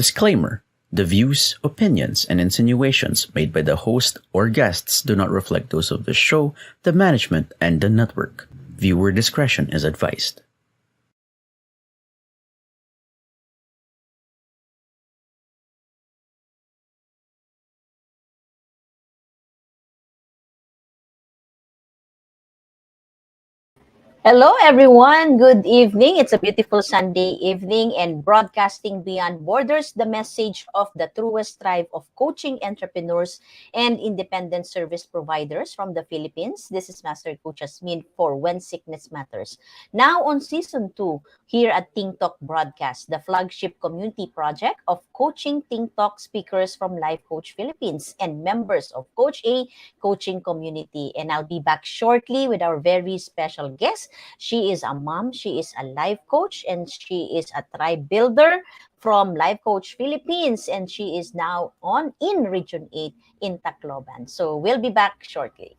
Disclaimer: the views, opinions, and insinuations made by the host or guests do not reflect those of the show, the management, and the network. Viewer discretion is advised. Hello, everyone. Good evening. It's a beautiful Sunday evening and broadcasting beyond borders the message of the truest tribe of coaching entrepreneurs and independent service providers from the Philippines. This is Master Coach Hasmin for When Sickness Matters. Now on season 2 here at Ting Talk Broadcast, the flagship community project of coaching Ting Talk speakers from Life Coach Philippines and members of Coach A coaching community. And I'll be back shortly with our very special guest. She is a mom, she is a life coach, and she is a tribe builder from Life Coach Philippines, and she is now in Region 8 in Tacloban. So we'll be back shortly.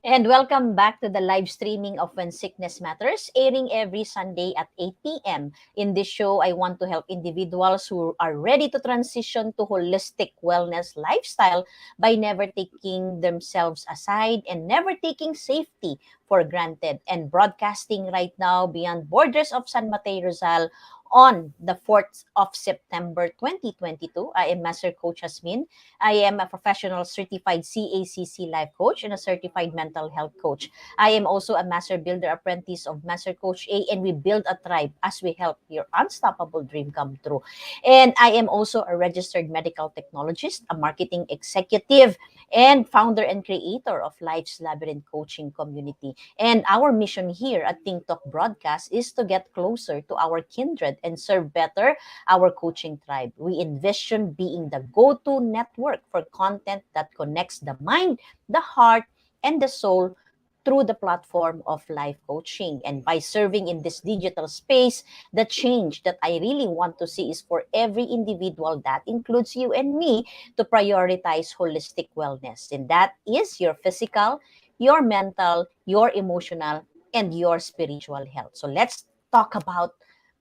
And welcome back to the live streaming of When Sickness Matters, airing every Sunday at 8 p.m. In this show, I want to help individuals who are ready to transition to holistic wellness lifestyle by never taking themselves aside and never taking safety for granted. And broadcasting right now beyond borders of San Mateo Rizal on the 4th of September 2022. I am Master Coach Hasmin. I am a professional certified CACC life coach and a certified mental health coach. I am also a master builder apprentice of Master Coach A, and we build a tribe as we help your unstoppable dream come true. And I am also a registered medical technologist, a marketing executive, and founder and creator of Life's Labyrinth Coaching Community. And our mission here at Ting Talk Broadcast is to get closer to our kindred and serve better our coaching tribe. We envision being the go-to network for content that connects the mind, the heart, and the soul through the platform of life coaching. And by serving in this digital space, the change that I really want to see is for every individual, that includes you and me, to prioritize holistic wellness. And that is your physical, your mental, your emotional, and your spiritual health. So let's talk about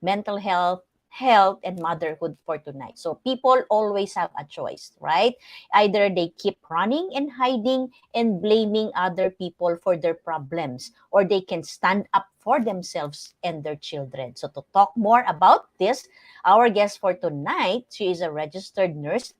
mental health, and motherhood for tonight. So people always have a choice, right? Either they keep running and hiding and blaming other people for their problems, or they can stand up for themselves and their children. So to talk more about this, our guest for tonight, she is a registered nurse,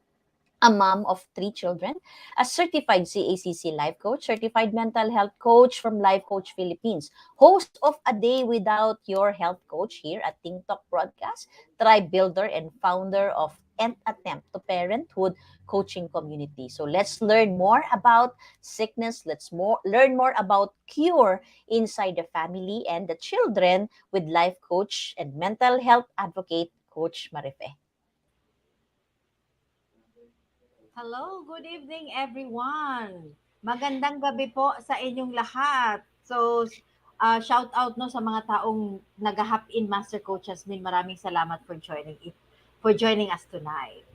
a mom of 3 children, a certified CACC life coach, certified mental health coach from Life Coach Philippines, host of A Day Without Your Health Coach here at Ting Talk Broadcast, tribe builder and founder of Nth Attempt to Parenthood Coaching Community. So let's learn more about sickness. Learn more about cure inside the family and the children with life coach and mental health advocate, Coach Marife. Hello, good evening everyone. Magandang gabi po sa inyong lahat. So, shout out no sa mga taong nag-hop in Master Coach Hasmin. Maraming salamat for joining us tonight.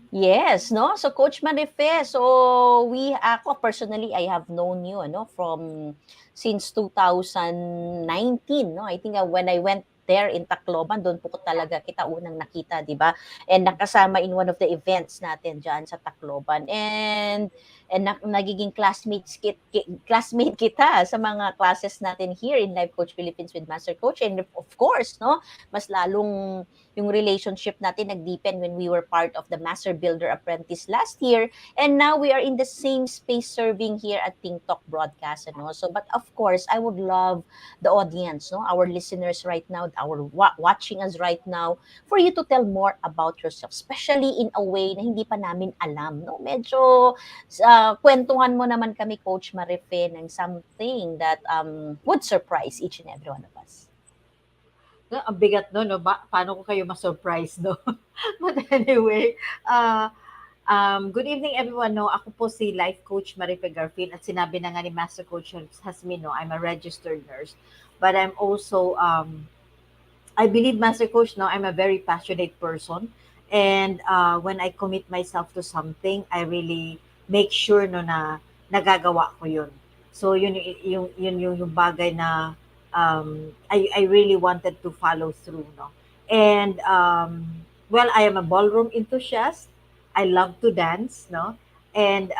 Yes, no? So Coach Marife, so ako personally, I have known you, from since 2019, no? I think when I went there in Tacloban, doon po ko talaga kita unang nakita, di ba? And nakasama in one of the events natin dyan sa Tacloban. And and nagiging classmate kita sa mga classes natin here in Life Coach Philippines with Master Coach. And of course, no, mas lalong yung relationship natin nag-deepen when we were part of the Master Builder Apprentice last year. And now we are in the same space serving here at Ting Talk Broadcast. Ano? So, but of course, I would love the audience, no, our listeners right now, our watching us right now, for you to tell more about yourself, especially in a way na hindi pa namin alam. No? Medyo kwentuhan mo naman kami, Coach Marife, ng something that would surprise each and every one of us. Ang bigat no, no? Paano ko kayo ma-surprise, no? But anyway, good evening everyone, no? Ako po si Life Coach Marife Garfin at sinabi na nga ni Master Coach Hasmin, no? I'm a registered nurse, but I'm also, I believe, Master Coach, no? I'm a very passionate person, and when I commit myself to something, I really make sure, no, na nagagawa ko yun. So yung bagay na I really wanted to follow through, no? And well, I am a ballroom enthusiast. I love to dance, no? And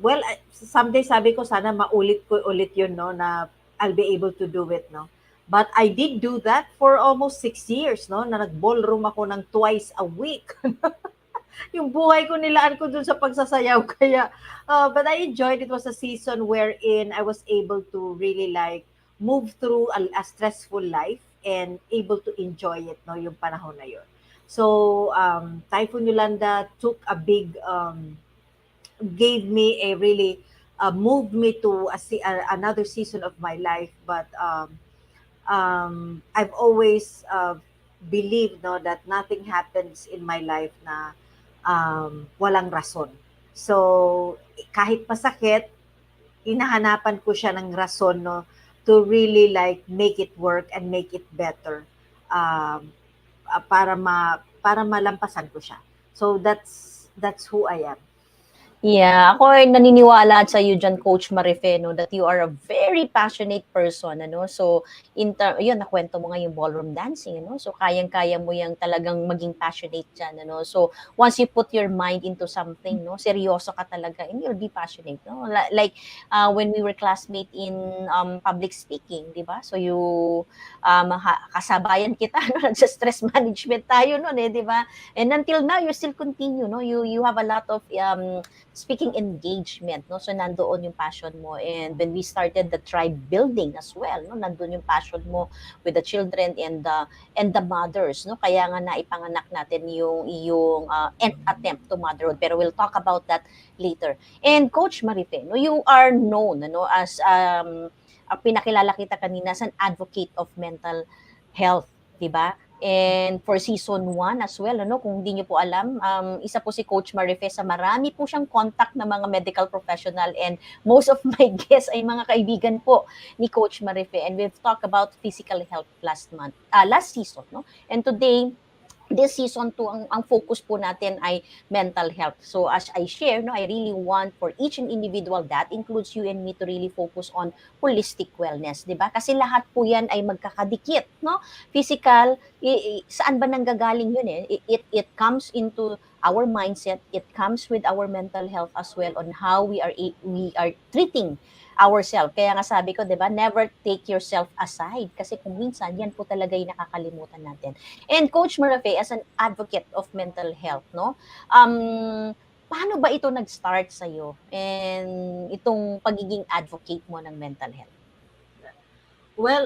well, someday sabi ko sana maulit ko ulit yun, no, na I'll be able to do it, no. But I did do that for almost 6 years, no, na nag-ballroom ako ng twice a week. Yung buhay ko nilaan ko dun sa pagsasayaw kaya but I enjoyed it. Was a season wherein I was able to really like move through a stressful life and able to enjoy it, no, yung panahon na yun. So Typhoon Yolanda took a big gave me a really moved me to another season of my life. But I've always believed, no, that nothing happens in my life na walang rason. So kahit masakit, hinahanapan ko siya ng rason, no, to really like make it work and make it better, para malampasan ko siya. So that's who I am. Yeah, ako ay naniniwala sa iyo diyan, Coach Marife, no, that you are a very passionate person, ano. So, yun, nakwento mo nga yung ballroom dancing, ano. So, kayang-kaya mo yang talagang maging passionate diyan, ano. So, once you put your mind into something, no, seryoso ka talaga and you'll be passionate, no. Like when we were classmate in public speaking, 'di ba? So, kasabayan kita, no, nagsa-stress management tayo noon, eh, 'di ba? And until now, you still continue, no. You have a lot of speaking engagement, no? So nandoon yung passion mo. And when we started the tribe building as well, no, nandoon yung passion mo with the children and the mothers, no? Kaya nga naipanganak natin yung nth attempt to motherhood. Pero we'll talk about that later. And Coach Marife, no, you are known, no, as pinakilala kita kanina as an advocate of mental health, 'di ba? And for season 1 as well, ano, kung hindi niyo po alam, isa po si Coach Marife sa marami po siyang contact na mga medical professional, and most of my guests ay mga kaibigan po ni Coach Marife, and we've talked about physical health last season, no? And today, this season 2, ang focus po natin ay mental health. So as I share, no, I really want for each and individual, that includes you and me, to really focus on holistic wellness, 'di ba? Kasi lahat po 'yan ay magkakadikit, no? Physical, saan ba nanggagaling 'yun, eh? It comes into our mindset, it comes with our mental health as well, on how we are treating ourselves. Kaya nga sabi ko, 'di ba, never take yourself aside, kasi kung minsan yan po talaga yung nakakalimutan natin. And Coach Marife, as an advocate of mental health, no, paano ba ito nag-start sa iyo, and itong pagiging advocate mo ng mental health? Well,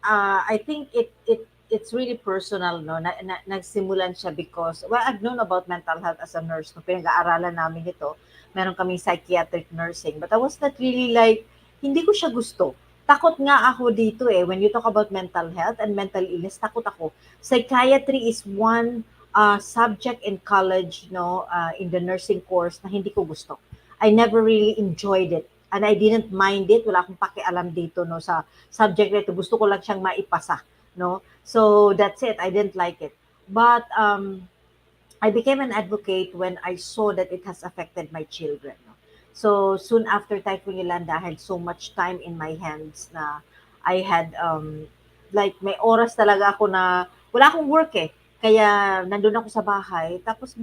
I think it's really personal, no. Nagsimulan siya because, well, I've known about mental health as a nurse, no. Pinag-aaralan namin ito. Meron kaming psychiatric nursing, but I was not really like, hindi ko siya gusto. Takot nga ako dito, eh. When you talk about mental health and mental illness, takot ako. Psychiatry is one subject in college, no, in the nursing course, na hindi ko gusto. I never really enjoyed it. And I didn't mind it. Wala akong pakialam dito, no, sa subject na ito. Gusto ko lang siyang maipasa, no. So that's it. I didn't like it. But I became an advocate when I saw that it has affected my children, no? So soon after Typhoon Yolanda, I had so much time in my hands na I had like may oras talaga ako na wala akong work, eh. Kaya nandun ako sa bahay, tapos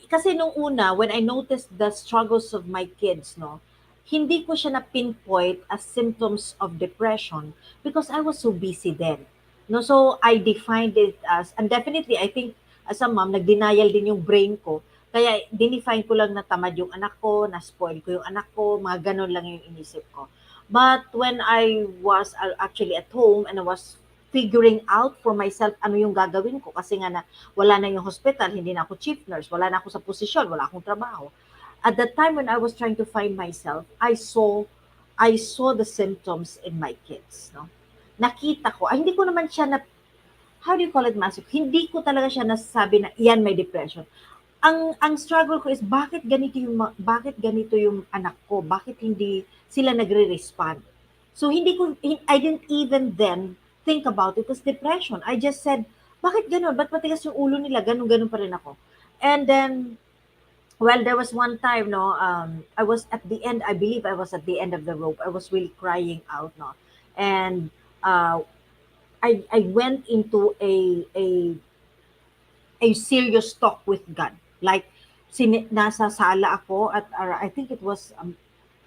kasi nung una, when I noticed the struggles of my kids, no, hindi ko siya na-pinpoint as symptoms of depression because I was so busy then. No, so I defined it as, and definitely I think as a mom, nag-denial din yung brain ko. Kaya dinefine ko lang na tamad yung anak ko, na-spoil ko yung anak ko, mga ganun lang yung inisip ko. But when I was actually at home and I was figuring out for myself ano yung gagawin ko kasi nga na wala na yung hospital, hindi na ako chief nurse, wala na ako sa posisyon, wala akong trabaho. At the time when I was trying to find myself, I saw the symptoms in my kids, no. Nakita ko, ay hindi ko naman siya na, how do you call it, Masuk? Hindi ko talaga siya nasasabi na iyan may depression. Ang struggle ko is bakit ganito yung anak ko? Bakit hindi sila nagre-respond? So I didn't even then think about it as depression. I just said, bakit ganun? Ba't matigas yung ulo nila? Ganun-ganun pa rin ako. And then, well, there was one time, no, I was at the end, I believe I was at the end of the rope. I was really crying out, no. And uh, I went into a serious talk with God. Like, nasa sala ako at I think it was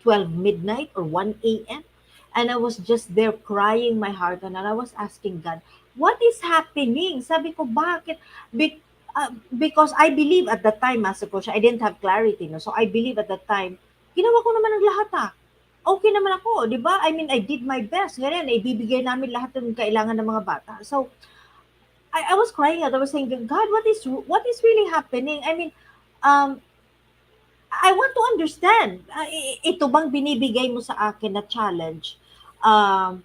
12 midnight or 1 a.m. And I was just there crying my heart and I was asking God, what is happening? Sabi ko, bakit? Because I believe at that time, Master Coach, I didn't have clarity. No? So I believe at that time, ginawa ko naman ang lahat Okay naman ako, di ba? I mean, I did my best. Ganyan, ibibigay namin lahat ng kailangan ng mga bata. So, I was crying out. I was saying, God, what is really happening? I mean, um, I want to understand. Ito bang binibigay mo sa akin na challenge? Um,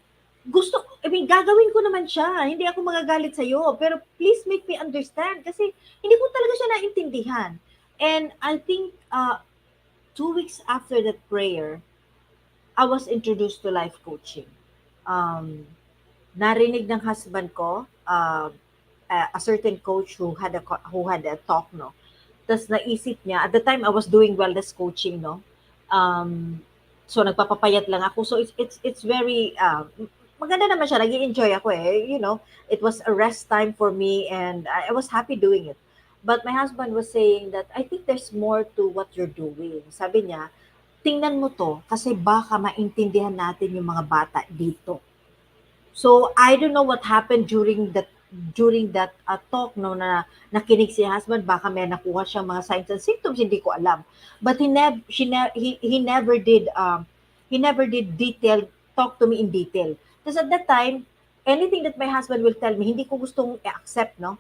I mean, gagawin ko naman siya. Hindi ako magagalit sa'yo. Pero please make me understand. Kasi hindi ko talaga siya naintindihan. And I think 2 weeks after that prayer, I was introduced to life coaching. Um, Narinig ng husband ko, a certain coach who had a talk, no. Tas naisip niya, at the time I was doing wellness coaching, no. Um, so nagpapapayat lang ako. So it's very maganda naman siya, nag-enjoy ako eh. It was a rest time for me and I was happy doing it. But my husband was saying that I think there's more to what you're doing. Sabi niya, tingnan mo to kasi baka maintindihan natin yung mga bata dito. So I don't know what happened during that talk, no, na nakinig si husband, baka may nakuha siyang mga signs and symptoms, hindi ko alam. But he never did detail talk to me in detail. Because at that time, anything that my husband will tell me, hindi ko gustong i-accept, no.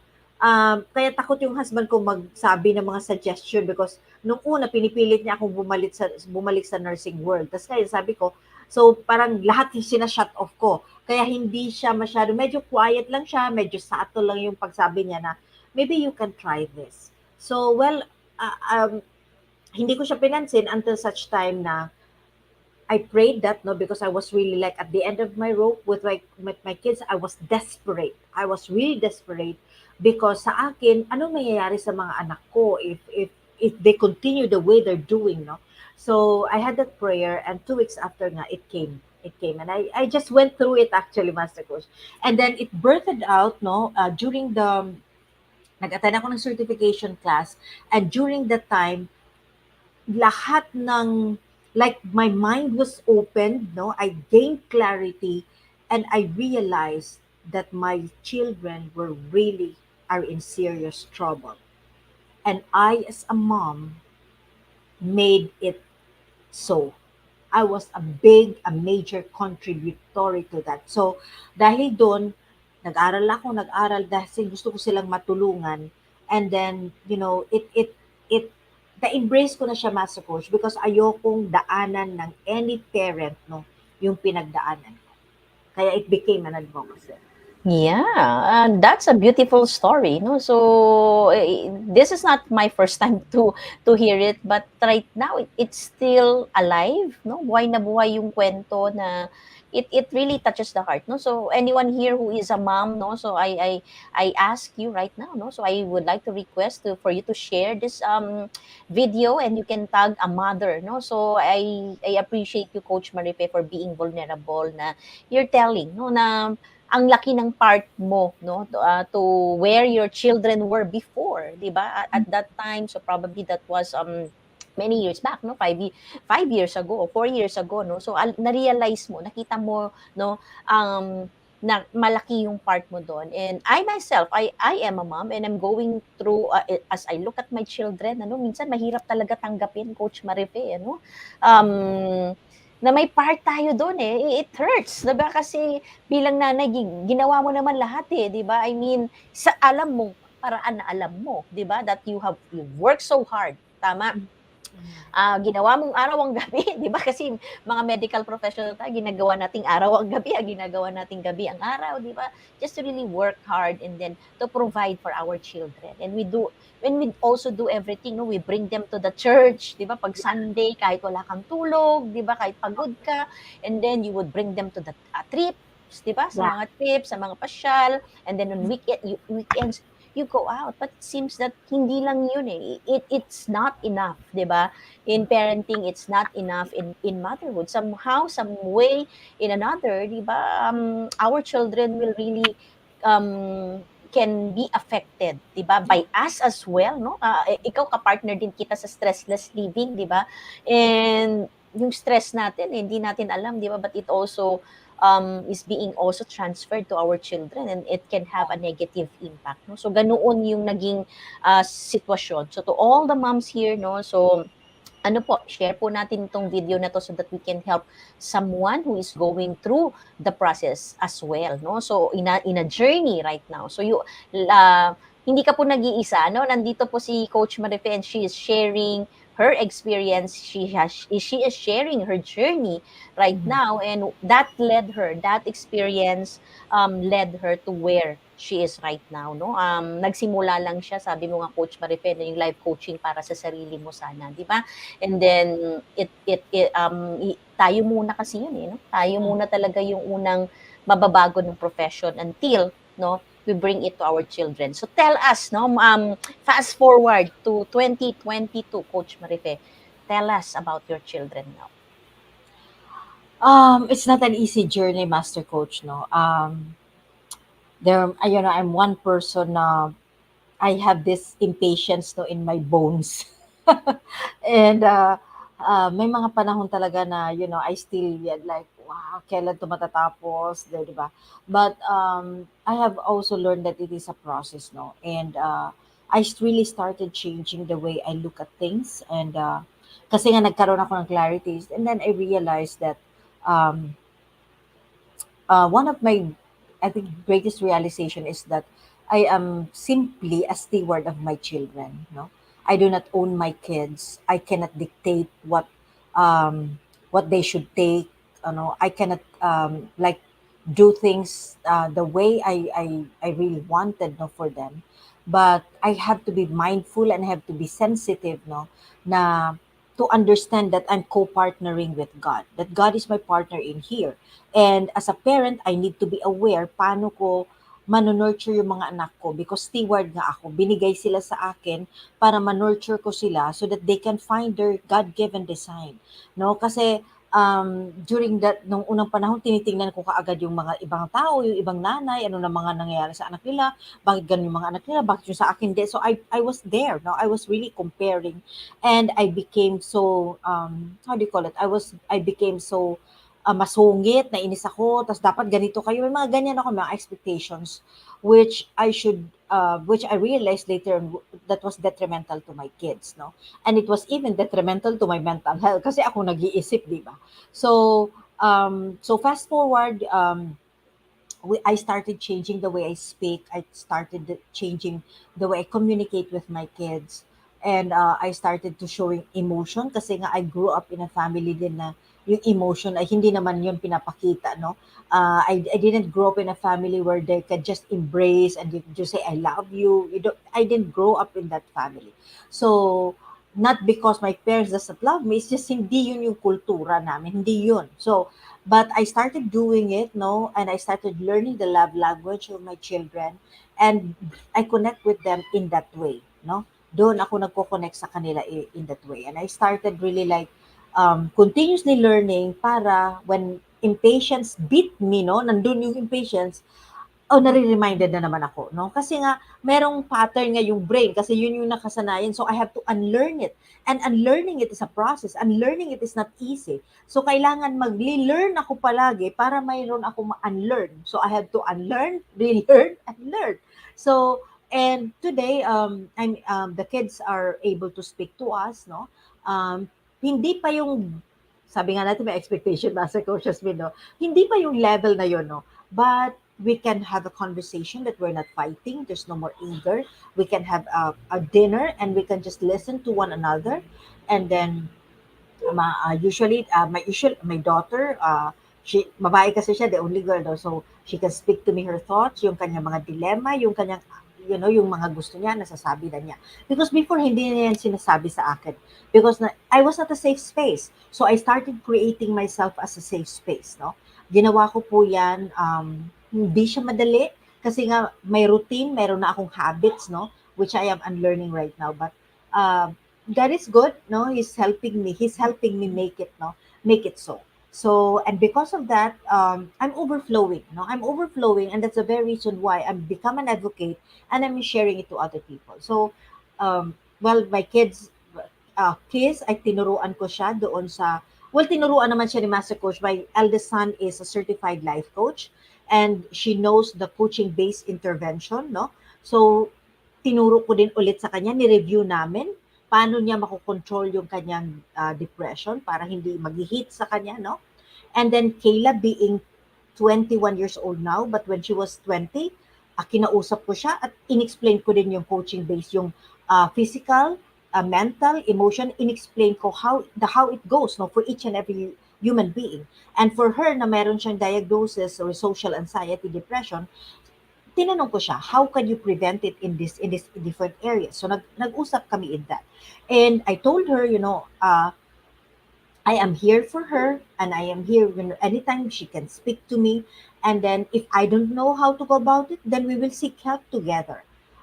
Kaya takot yung husband ko magsabi ng mga suggestion because nung una pinipilit niya akong bumalik sa nursing world. Tapos kaya sabi ko, so parang lahat sina-shut off ko. Kaya hindi siya masyado, medyo quiet lang siya, medyo subtle lang yung pagsabi niya na, maybe you can try this. So, well, uh, um, hindi ko siya pinansin until such time na I prayed that, no, because I was really like at the end of my rope with my kids. I was desperate. I was really desperate because sa akin, ano mangyayari sa mga anak ko if they continue the way they're doing, no? So I had that prayer, and 2 weeks after nga, it came. It came, and I just went through it actually, Master Coach. And then it birthed out, no, during the nag-attend ako ng certification class, and during that time, lahat ng, like, my mind was opened, no? I gained clarity and I realized that my children are in serious trouble. And I, as a mom, made it so. I was a major contributory to that. So, dahil doon, nag-aral dahil gusto ko silang matulungan. And then, na-embrace ko na siya, Master Coach, because ayokong daanan ng any parent, no, yung pinagdaanan ko. Kaya it became an advocacy. Yeah, that's a beautiful story, no? So this is not my first time to hear it, but right now it's still alive, no? Buhay na buhay yung kwento na it really touches the heart, no? So anyone here who is a mom, no? So I ask you right now, no? So I would like to request for you to share this video, and you can tag a mother, no? So I appreciate you, Coach Marife, for being vulnerable na you're telling, no, na ang laki ng part mo, no, to where your children were before, 'di ba? At that time, so probably that was many years back, no, 5 years ago, 4 years ago, no. So na-realize mo, nakita mo, no, na malaki yung part mo doon. And I myself, I am a mom and I'm going through as I look at my children, ano, minsan mahirap talaga tanggapin, Coach Marife, ano. Na may part tayo doon eh. It hurts, 'di ba? Kasi bilang nanay ginawa mo naman lahat eh, 'di ba? I mean, sa alam mo, paraan na alam mo, 'di ba? That you worked so hard. Tama? Ginawa mong araw ang gabi, 'di ba? Kasi mga medical professional tayo, ginagawa nating araw ang gabi, ginagawa nating gabi ang araw, 'di ba? Just to really work hard and then to provide for our children. And when we also do everything, no, we bring them to the church, 'di ba? Pag Sunday, kahit wala kang tulog, 'di ba? Kahit pagod ka, and then you would bring them to the trips, 'di ba? Sa Yeah. mga trips, sa mga pasyal, and then on weekends, you go out. But it seems that hindi lang yun eh. It's not enough, 'di ba? In parenting, it's not enough in motherhood. Somehow, some way, in another, di ba, our children will really can be affected, di ba, by us as well, no? Ikaw ka-partner din kita sa stressless living, di ba? And yung stress natin, hindi natin alam, di ba? But it also is being also transferred to our children and it can have a negative impact, no? So ganoon yung naging sitwasyon. So to all the moms here, no, so ano po, share po natin itong video na to so that we can help someone who is going through the process as well, no? So in a journey right now. So hindi ka po nag-iisa, no? Nandito po si Coach Marife and she is sharing her experience. She is sharing her journey right now, and that experience led her to where she is right now, no? Nagsimula lang siya, sabi mo nga Coach Marife, na yung life coaching para sa sarili mo sana, di ba? And then tayo muna kasi yun eh, no? Tayo muna talaga yung unang mababago ng profession until, no, we bring it to our children. So tell us, no, fast forward to 2022, Coach Marife. Tell us about your children now. It's not an easy journey, Master Coach, no. I'm one person na I have this impatience, no, in my bones. And may mga panahon talaga na, I still like, wow, kailan ito matatapos, di ba? But I have also learned that it is a process, no? And really started changing the way I look at things. And kasi nga nagkaroon ako ng clarities. And then I realized that um, one of my, I think, greatest realization is that I am simply a steward of my children. No, I do not own my kids. I cannot dictate what they should take. I cannot like do things the way I really wanted, no, for them. But I have to be mindful and have to be sensitive, no, na to understand that I'm co-partnering with God. That God is my partner in here. And as a parent, I need to be aware paano ko manonurture yung mga anak ko because steward nga ako. Binigay sila sa akin para manurture ko sila so that they can find their God-given design. No? Kasi during nung unang panahon, tinitingnan ko kaagad yung mga ibang tao, yung ibang nanay, ano na mga nangyayari sa anak nila, bakit ganun yung mga anak nila, bakit yung sa akin di. So I was there, no? I was really comparing and I became so, how do you call it? I became so masungit, nainis ako, tas dapat ganito kayo. May mga ganyan ako, mga expectations, which I realized later on that was detrimental to my kids, no? And it was even detrimental to my mental health kasi ako nag-iisip, di ba? So fast forward, I started changing the way I speak. I started changing the way I communicate with my kids. And I started to showing emotion kasi nga I grew up in a family din na yung emotion ay hindi naman yun pinapakita, no? I didn't grow up in a family where they could just embrace and they just say, I love you. I didn't grow up in that family. So, not because my parents doesn't love me, it's just hindi yun yung kultura namin, hindi yun. So, but I started doing it, no, and I started learning the love language of my children, and I connect with them in that way, no. Doon ako nagko-connect sa kanila in that way, and I started really like continuously learning para when impatience beat me, no? Nandun yung impatience, nare-reminded na naman ako, no? Kasi nga, merong pattern nga yung brain, kasi yun yung nakasanayan. So, I have to unlearn it. And unlearning it is a process. Unlearning it is not easy. So, kailangan mag-learn ako palagi para mayroon ako ma-unlearn. So, I have to unlearn, relearn, and learn. So, and today, the kids are able to speak to us, no? Hindi pa yung, sabi nga natin may expectation, Master Coach Hasmin, no? Hindi pa yung level na yun, no? But we can have a conversation that we're not fighting. There's no more anger. We can have a dinner and we can just listen to one another. And then usually my daughter, she babae kasi siya, the only girl daw, so she can speak to me her thoughts, yung kanyang mga dilemma, yung kanyang yung mga gusto niya nasasabi na niya, because before hindi niya yan sinasabi sa akin, because I was not a safe space, so I started creating myself as a safe space, no. Ginawa ko po yan, hindi siya madali kasi nga may routine, meron na akong habits, no, which I am unlearning right now, but God is good, no? He's helping me. He's helping me make it, no? Make it so. So, and because of that, I'm overflowing, no? I'm overflowing, and that's the very reason why I'm become an advocate and I'm sharing it to other people. So, well, my kids, ay tinuruan ko siya doon sa, well, tinuruan naman siya ni Master Coach. My eldest son is a certified life coach, and she knows the coaching-based intervention, no? So, tinuro ko din ulit sa kanya, ni-review namin paano niya makokontrol yung kanyang depression para hindi mag-hit sa kanya, no? And then Kayla being 21 years old now, but when she was 20, kinausap ko siya at inexplain ko din yung coaching base, yung physical, mental, emotion, inexplain ko how it goes, no, for each and every human being. And for her na meron siyang diagnosis or social anxiety, depression, tinanong ko siya, how can you prevent it in this different areas? So nag-usap kami in that. And I told her, I am here for her, and I am here when anytime she can speak to me. And then if I don't know how to go about it, then we will seek help together.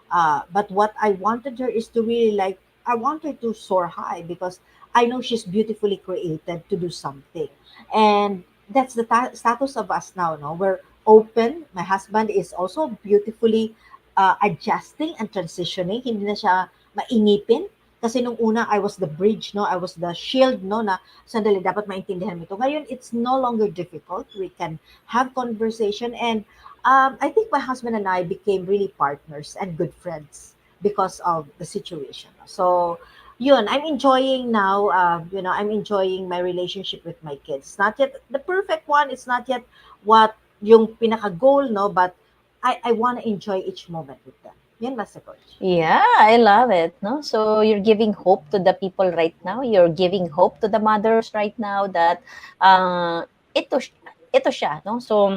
But what I wanted her is to really, like, I want her to soar high because I know she's beautifully created to do something. And that's the status of us now. No, we're open. My husband is also beautifully adjusting and transitioning. Hindi na siya mainipin. Kasi nung una, I was the bridge, no? I was the shield, no? Na sandali, dapat maintindihan mo ito. Ngayon, it's no longer difficult. We can have conversation. And I think my husband and I became really partners and good friends because of the situation. So, yun, I'm enjoying now, I'm enjoying my relationship with my kids. It's not yet the perfect one. It's not yet what yung pinaka-goal, no? But I want to enjoy each moment with them. Yan, Master Coach. Yeah, I love it. No, so you're giving hope to the people right now. You're giving hope to the mothers right now that ito ito siya, no. So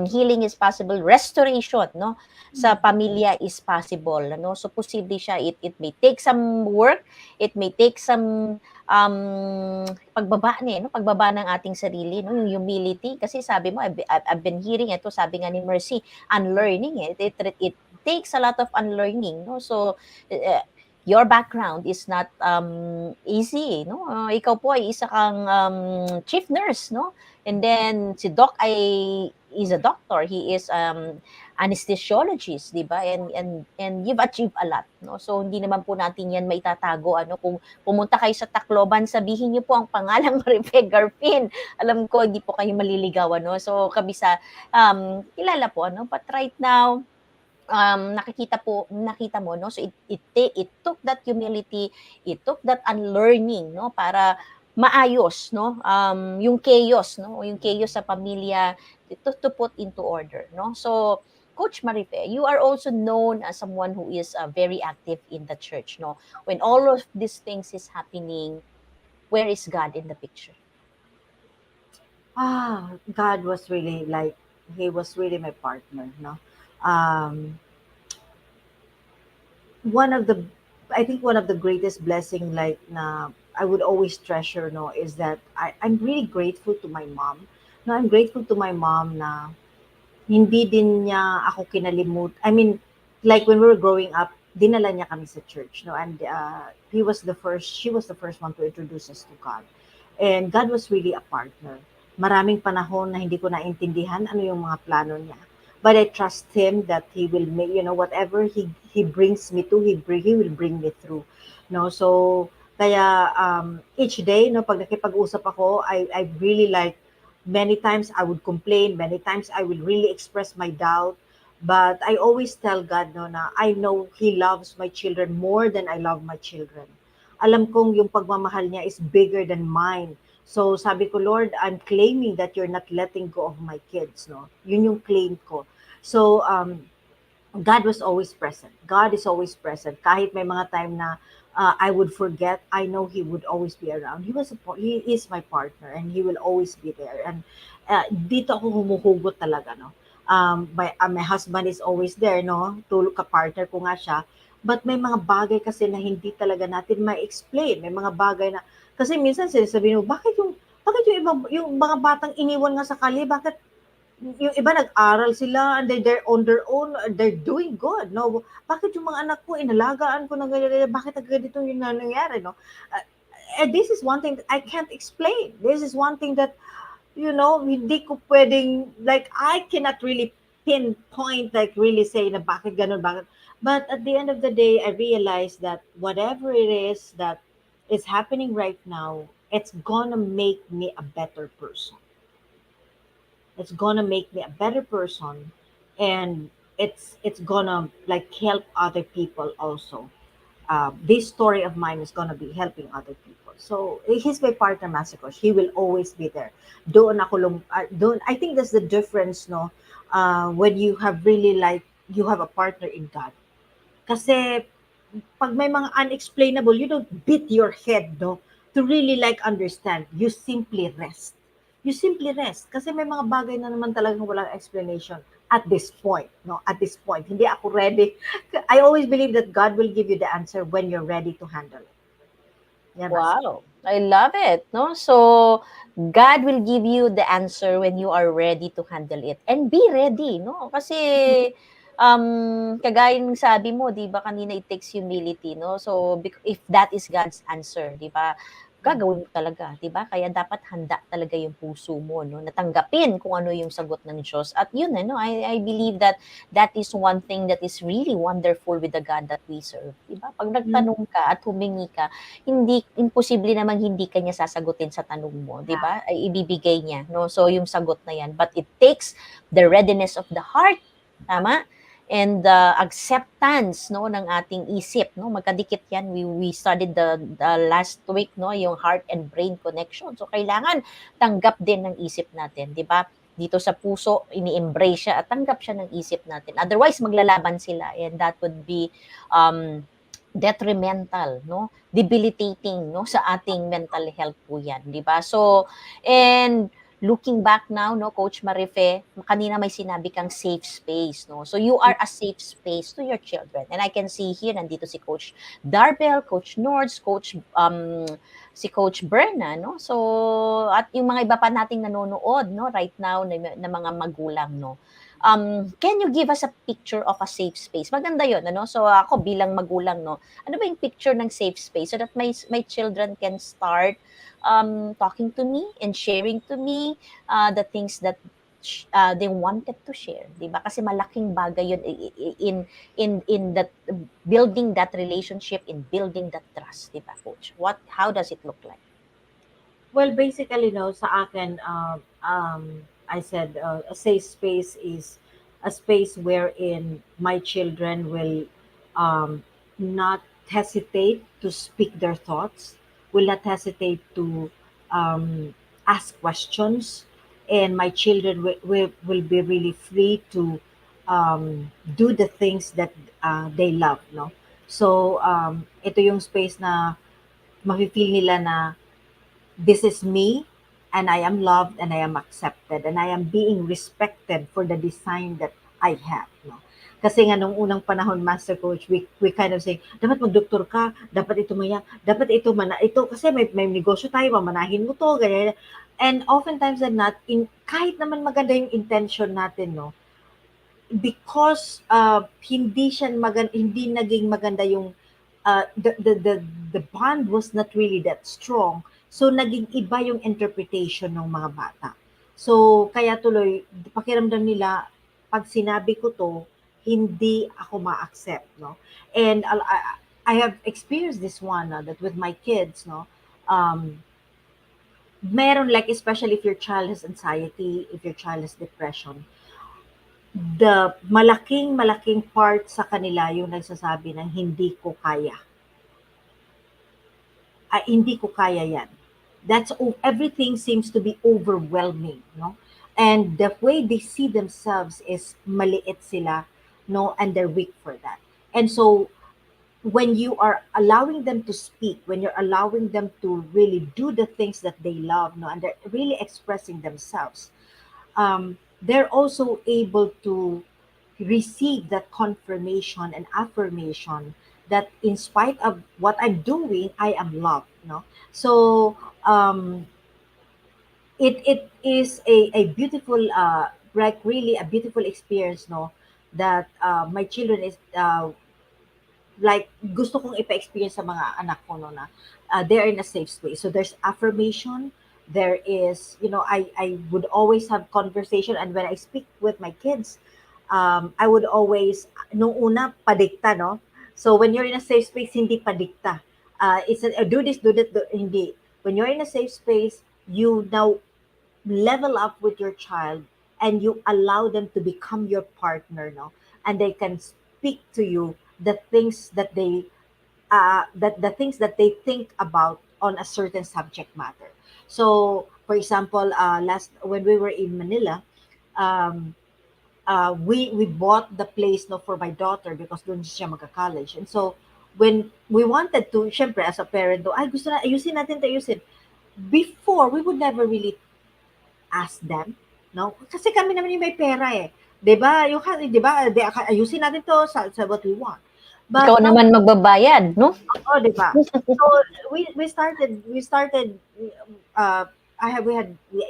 healing is possible, restoration, no, sa pamilya is possible, no. So posible siya. It may take some work, it may take some pagbaba no, pagbaba ng ating sarili, no, yung humility, kasi sabi mo, I've been hearing ito, sabi nga ni Mercy, unlearning it takes a lot of unlearning, no. So your background is not easy, no. Ikaw po ay isa kang chief nurse, no, and then si Doc ay is a doctor, he is anesthesiologist, di ba? And you've achieved a lot, no. So hindi naman po natin yan maitatago, ano. Kung pumunta kayo sa Tacloban, sabihin niyo po ang pangalang Marife Garfin, alam ko hindi po kayo maliligawan, no. So kami sa kilala po, ano. But right now, nakita mo, no. So it took that humility, it took that unlearning, no, para maayos, no, yung chaos, no, yung chaos sa pamilya, to put into order, no. So Coach Marife, you are also known as someone who is very active in the church, no. When all of these things is happening, where is God in the picture? God was really, like, he was really my partner, no. Um, one of the I think one of the greatest blessing, like, na I would always treasure, no, is that I'm really grateful to my mom. No, I'm grateful to my mom na hindi din niya ako kinalimut. I mean, like when we were growing up, dinala niya kami sa church, no, and she was the first one to introduce us to God. And God was really a partner. maraming panahon na hindi ko naintindihan ano yung mga plano niya. But I trust him that he will make, whatever he brings me to, he will bring me through. No, so kaya each day, no, pag nakipag-usap ako, I really like, many times I would complain, many times I will really express my doubt. But I always tell God, no, na I know He loves my children more than I love my children. Alam kong yung pagmamahal niya is bigger than mine. So sabi ko, Lord, I'm claiming that you're not letting go of my kids, no? Yun yung claim ko. So God was always present. God is always present. Kahit may mga time na I would forget, I know He would always be around. He is my partner, and He will always be there. And dito ako humuhugot talaga, no. My husband is always there, no. Tulog ka, partner ko nga siya. But may mga bagay kasi na hindi talaga natin ma-explain. May mga bagay na kasi minsan sinasabi mo, bakit yung mga batang iniwan nga sa kalye, bakit yung iba nag-aral sila and they're on their own, they're doing good, no? Bakit yung mga anak ko, inalagaan ko ng ganyan, bakit ganito yung nangyayari, no? And this is one thing that I can't explain. This is one thing that, hindi ko pwedeng, like, I cannot really pinpoint, like, really say na bakit ganun, bakit. But at the end of the day, I realized that whatever it is that is happening right now, it's gonna make me a better person. It's gonna make me a better person, and it's gonna like help other people also. This story of mine is gonna be helping other people. So he's my partner, Master Coach. He will always be there. Doon, I think that's the difference, no? When you have really like you have a partner in God. Kasi pag may mga unexplainable, you don't beat your head, no? To really like understand. You simply rest. You simply rest. Kasi may mga bagay na naman talagang walang explanation at this point, no? At this point, hindi ako ready. I always believe that God will give you the answer when you're ready to handle it. Yan, Master. Wow, I love it, no? So God will give you the answer when you are ready to handle it. And be ready, no? Kasi kagaya ng sabi mo, 'di ba kanina, it takes humility, no? So if that is God's answer, 'di ba? Gagawin mo talaga, 'di ba? Kaya dapat handa talaga yung puso mo, no? Natanggapin kung ano yung sagot ng Diyos. At yun, ano, I believe that that is one thing that is really wonderful with the God that we serve, 'di ba? Pag nagtanong ka at humingi ka, hindi imposible namang hindi kanya sasagutin sa tanong mo, 'di ba? Ay ibibigay niya, no? So yung sagot na 'yan, but it takes the readiness of the heart, tama? And the acceptance, no, ng ating isip, no? Magkadikit 'yan. We studied the last week, no, yung heart and brain connection. So kailangan tanggap din ng isip natin, 'di ba? Dito sa puso, ini-embrace siya at tanggap siya ng isip natin. Otherwise, maglalaban sila, and that would be um, detrimental, no? Debilitating, no, sa ating mental health po 'yan, 'di ba? So, and looking back now, no, Coach Marife, kanina may sinabi kang safe space, no? So you are a safe space to your children. And I can see here, nandito si Coach Darbel, Coach Nords, si Coach Berna, no? So, at yung mga iba pa nating nanonood, no, right now, na mga magulang, no? Can you give us a picture of a safe space? Maganda yun, ano? So, ako bilang magulang, no? Ano ba yung picture ng safe space so that my children can start talking to me and sharing to me the things that they wanted to share, 'di ba? Kasi malaking bagay 'yun in that building that relationship, in building that trust, 'di ba, Coach? How does it look like? Well, basically, no, sa akin, I said a safe space is a space wherein my children will not hesitate to speak their thoughts, will not hesitate to ask questions, and my children will be really free to do the things that they love, no? So, ito yung space na mafe-feel nila na this is me, and I am loved, and I am accepted, and I am being respected for the design that I have, no? Kasi nga nung unang panahon, Master Coach, we kind of say, dapat mag-doktor ka, dapat ito maya, dapat ito kasi may negosyo tayo, mamanahin mo to, ganyan. And oftentimes than not, kahit naman maganda yung intention natin, no, because hindi naging maganda yung the bond was not really that strong. So naging iba yung interpretation ng mga bata. So, kaya tuloy, pakiramdam nila, pag sinabi ko to, hindi ako ma-accept, no? And I have experienced this one, that with my kids, no? Um, Meron like, especially if your child has anxiety, if your child has depression, the malaking part sa kanila yung nagsasabi ng hindi ko kaya. Hindi ko kaya yan. Everything seems to be overwhelming, no? And the way they see themselves is maliit sila, no? And they're weak for that. And so when you are allowing them to speak, when you're allowing them to really do the things that they love, no, and they're really expressing themselves, they're also able to receive that confirmation and affirmation that in spite of what I'm doing, I am loved. No, so it is a beautiful, like really a beautiful experience. No, that my children is like gusto kong ipa-experience sa mga anak ko, no, na they're in a safe space. So there's affirmation, there is, I would always have conversation, and when I speak with my kids, I would always, nung una, padikta, no? So when you're in a safe space, hindi padikta. It's do this, hindi. When you're in a safe space, you now level up with your child and you allow them to become your partner, no, and they can speak to you the things that the things that they think about on a certain subject matter. So for example, last when we were in Manila, um, we bought the place, no, for my daughter because doon siya magka-college. And so when we wanted to, syempre as a parent, do ay gusto na ayusin natin, ayusin. Before, we would never really ask them, no? Kasi kami naman yung may pera eh. 'Di ba? 'Di ba? Ayusin natin 'to sa what we want. Ikaw But now, naman magbabayad, no? oh, 'di ba? So we started uh we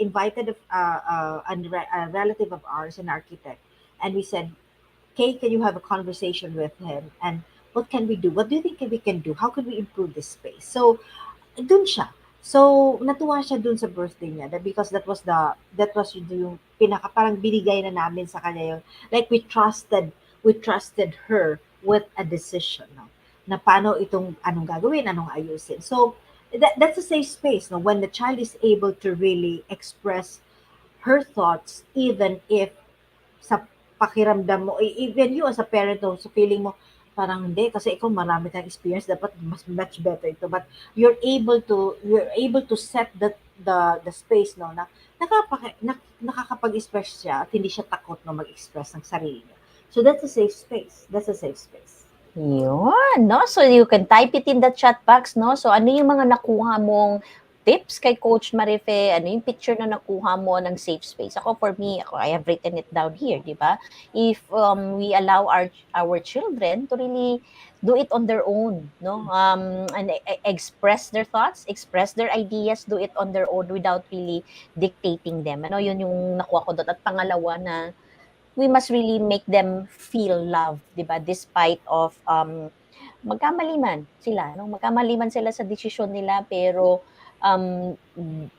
invited a relative of ours, an architect, and we said, "Kay, can you have a conversation with him? And what can we do? What do you think we can do? How can we improve this space?" So dun siya. So, natuwa siya dun sa birthday niya because that was yung pinaka parang binigay na namin sa kanya yung like we trusted her with a decision, no? Na paano itong anong gagawin, anong ayusin. So, that's a safe space, no? When the child is able to really express her thoughts, even if sa pakiramdam mo, even you as a parent, no, so feeling mo, parang hindi, kasi ikaw marami kang experience, dapat mas much better ito. But you're able to set the space, no, na nakakapag-express siya at hindi siya takot no mag-express ng sarili niya. So that's a safe space. That's a safe space. Yun, no? So you can type it in the chat box, no? So ano yung mga nakuha mong tips kay Coach Marife? Ano yung picture na nakuha mo ng safe space? For me, I have written it down here, di ba? If we allow our children to really do it on their own, no? And express their thoughts, express their ideas, do it on their own without really dictating them. Ano, yun yung nakuha ko doon. At pangalawa na, we must really make them feel love, 'di ba? Despite of magkamali man sila, no? Magkamali man sila sa desisyon nila, pero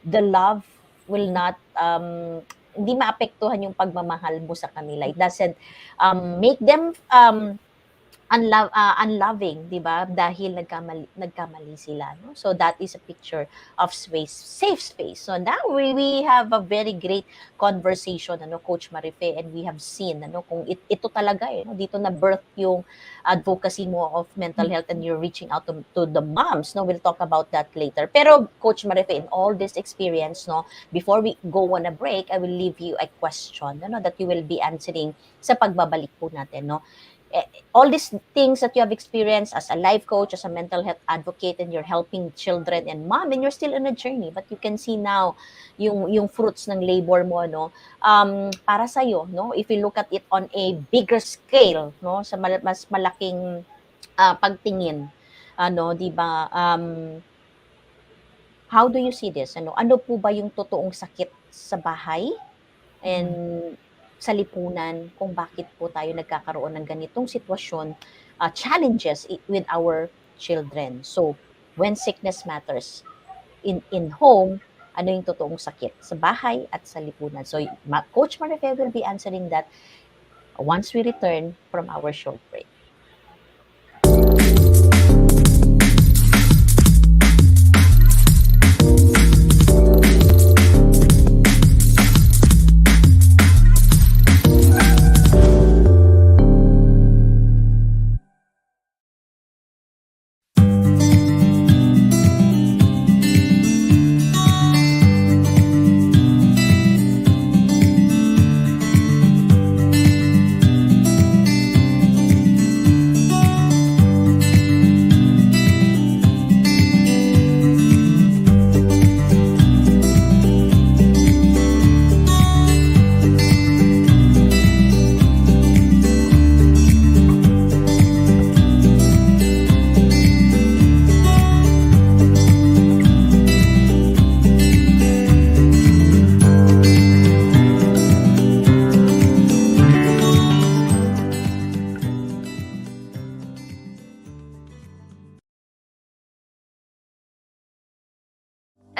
the love will not hindi maapektuhan yung pagmamahal mo sa kanila. It doesn't make them unloving, 'di ba? Dahil nagkamali sila, no? So that is a picture of safe space. So now we have a very great conversation, ano, Coach Marife, and we have seen, ano, kung ito talaga no, dito na birth yung advocacy mo of mental health, and you're reaching out to the moms, no? We'll talk about that later. Pero Coach Marife, in all this experience, no, before we go on a break, I will leave you a question, no, that you will be answering sa pagbabalik po natin, no? All these things that you have experienced as a life coach, as a mental health advocate, and you're helping children and mom, and you're still on a journey, but you can see now yung fruits ng labor mo, no? Para sa iyo, no? If you look at it on a bigger scale, no? Sa mas malaking pagtingin, ano, di ba? How do you see this? Ano po ba yung totoong sakit sa bahay and sa lipunan kung bakit po tayo nagkakaroon ng ganitong sitwasyon, challenges with our children. So, when sickness matters in home, ano yung totoong sakit sa bahay at sa lipunan. So, Coach Marife will be answering that once we return from our short break.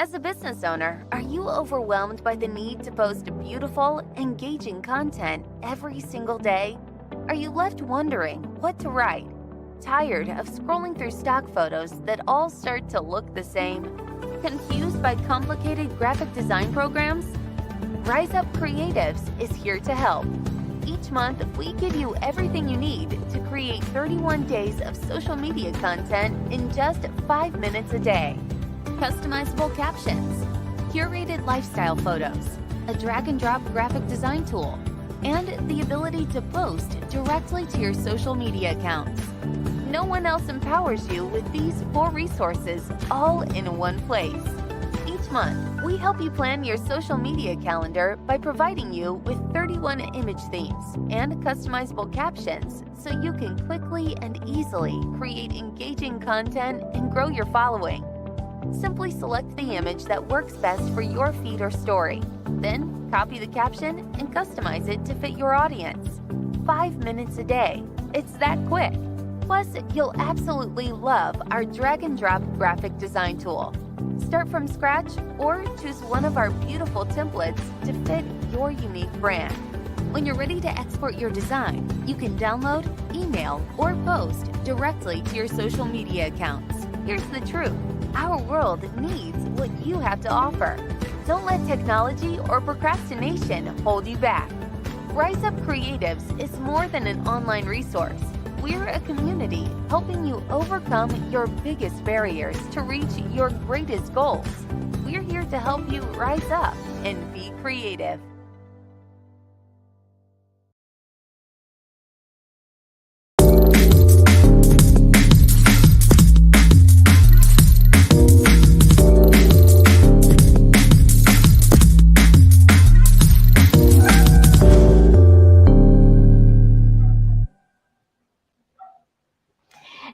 As a business owner, are you overwhelmed by the need to post beautiful, engaging content every single day? Are you left wondering what to write? Tired of scrolling through stock photos that all start to look the same? Confused by complicated graphic design programs? Rise Up Creatives is here to help. Each month, we give you everything you need to create 31 days of social media content in just 5 minutes a day. Customizable captions, curated lifestyle photos, a drag and drop graphic design tool, and the ability to post directly to your social media accounts. No one else empowers you with these 4 resources all in one place. Each month, we help you plan your social media calendar by providing you with 31 image themes and customizable captions so you can quickly and easily create engaging content and grow your following. Simply select the image that works best for your feed or story. Then, copy the caption and customize it to fit your audience. 5 minutes a day. It's that quick. Plus, you'll absolutely love our drag and drop graphic design tool. Start from scratch or choose one of our beautiful templates to fit your unique brand. When you're ready to export your design, you can download, email, or post directly to your social media accounts. Here's the truth. Our world needs what you have to offer. Don't let technology or procrastination hold you back. Rise Up Creatives is more than an online resource. We're a community helping you overcome your biggest barriers to reach your greatest goals. We're here to help you rise up and be creative.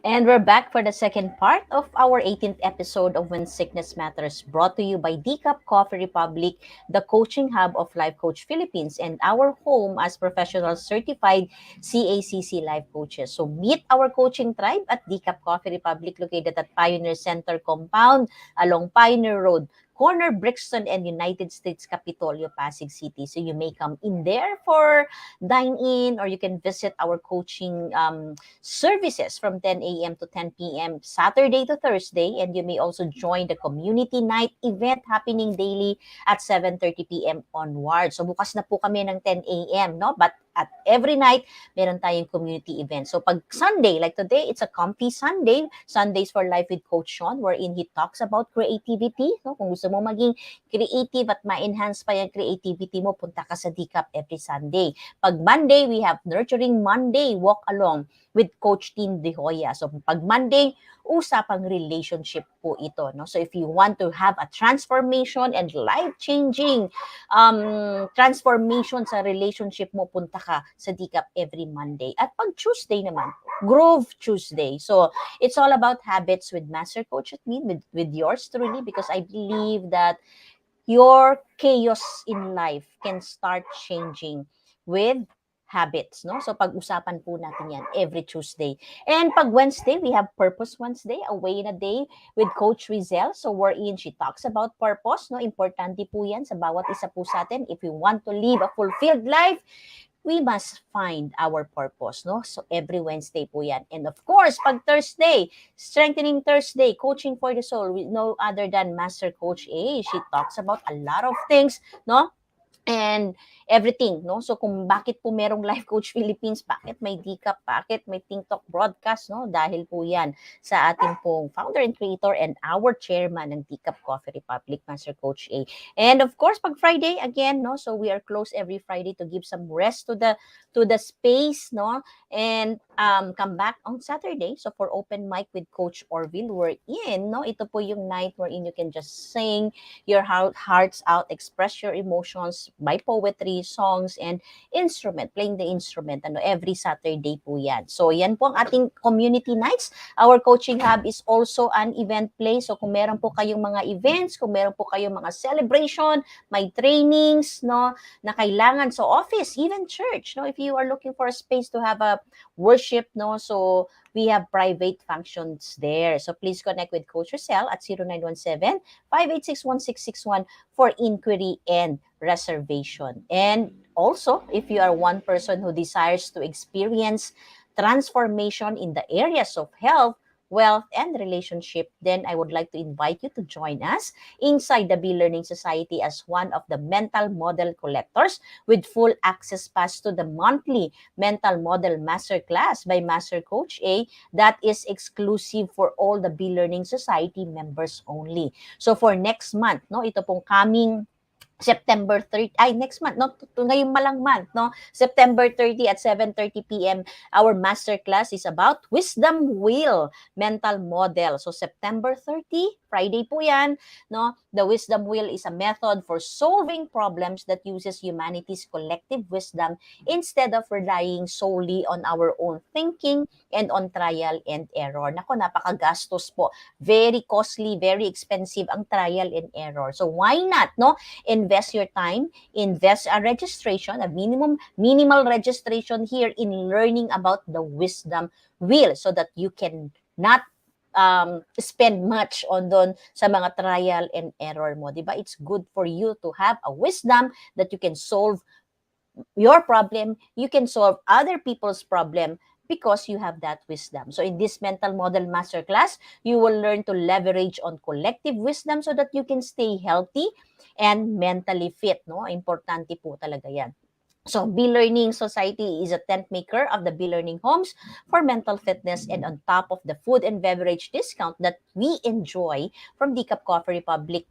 And we're back for the second part of our 18th episode of When Sickness Matters, brought to you by Decaf Coffee Republic, the coaching hub of Life Coach Philippines, and our home as professional certified CACC life coaches. So meet our coaching tribe at Decaf Coffee Republic, located at Pioneer Center Compound along Pioneer Road, corner Brixton and United States Capitolio, Pasig City. So you may come in there for dine in, or you can visit our coaching services from 10 a.m. to 10 p.m. Saturday to Thursday, and you may also join the community night event happening daily at 7:30 p.m. onward. So bukas na po kami ng 10 a.m., no? But at every night, meron tayong community event. So pag Sunday, like today, it's a comfy Sunday, Sundays for Life with Coach Sean, wherein he talks about creativity. No? Kung gusto mo maging creative at ma-enhance pa yung creativity mo, punta ka sa DCAP every Sunday. Pag Monday, we have Nurturing Monday Walk Along with Coach Tin De Hoya. So pag Monday, usapang relationship po ito. No? So if you want to have a transformation and life-changing transformation sa relationship mo, punta ka sa DCAP every Monday. At pag Tuesday naman, Grove Tuesday. So it's all about habits with Master Coach Hasmin, with yours truly, because I believe that your chaos in life can start changing with habits, no? So pag-usapan po natin yan every Tuesday. And pag Wednesday, we have Purpose Wednesday, a way in a day with Coach Rizel. So wherein she talks about purpose, no? Importante po yan sa bawat isa po sa atin. If we want to live a fulfilled life, we must find our purpose, no? So every Wednesday po yan. And of course, pag Thursday, Strengthening Thursday, Coaching for the Soul with no other than Master Coach A. She talks about a lot of things, no? And everything, no? So kung bakit po merong Life Coach Philippines, bakit may DCAP, bakit may TikTok broadcast, no? Dahil po yan sa ating pong founder and creator and our chairman ng DCAP Coffee Republic, Master Coach A. And of course, pag Friday, again, no? So we are closed every Friday to give some rest to the space, no? And come back on Saturday. So for open mic with Coach Orville, we're in, no? Ito po yung night wherein you can just sing your hearts out, express your emotions by poetry, songs, and playing the instrument, every Saturday po yan. So yan po ang ating community nights. Our coaching hub is also an event place. So kung meron po kayong mga events, kung meron po kayong mga celebration, may trainings, no, na kailangan sa office, even church, no, if you are looking for a space to have a worship, no, so we have private functions there. So please connect with Coach Rosel at 0917-586-1661 for inquiry and reservation. And also, if you are one person who desires to experience transformation in the areas of health, wealth, and relationship, then I would like to invite you to join us inside the Be Learning Society as one of the mental model collectors with full access pass to the monthly mental model masterclass by Master Coach A that is exclusive for all the Be Learning Society members only. So for next month, no, ito pong coming September 30, next month, no? Ngayong malang month, no? September 30 at 7:30 p.m. Our masterclass is about Wisdom Wheel Mental Model. So September 30, Friday po yan, no? The Wisdom Wheel is a method for solving problems that uses humanity's collective wisdom instead of relying solely on our own thinking and on trial and error. Nako, napakagastos po. Very costly, very expensive ang trial and error. So why not, no? Invest your time, invest a registration, a minimal registration here in learning about the wisdom wheel so that you can not spend much on doon sa mga trial and error mo, di ba? It's good for you to have a wisdom that you can solve your problem, you can solve other people's problem because you have that wisdom. So in this mental model masterclass, you will learn to leverage on collective wisdom so that you can stay healthy and mentally fit, no? Importante po talaga yan. So, Be Learning Society is a tent maker of the Be Learning Homes for mental fitness, and on top of the food and beverage discount that we enjoy from DCAP Coffee Republic,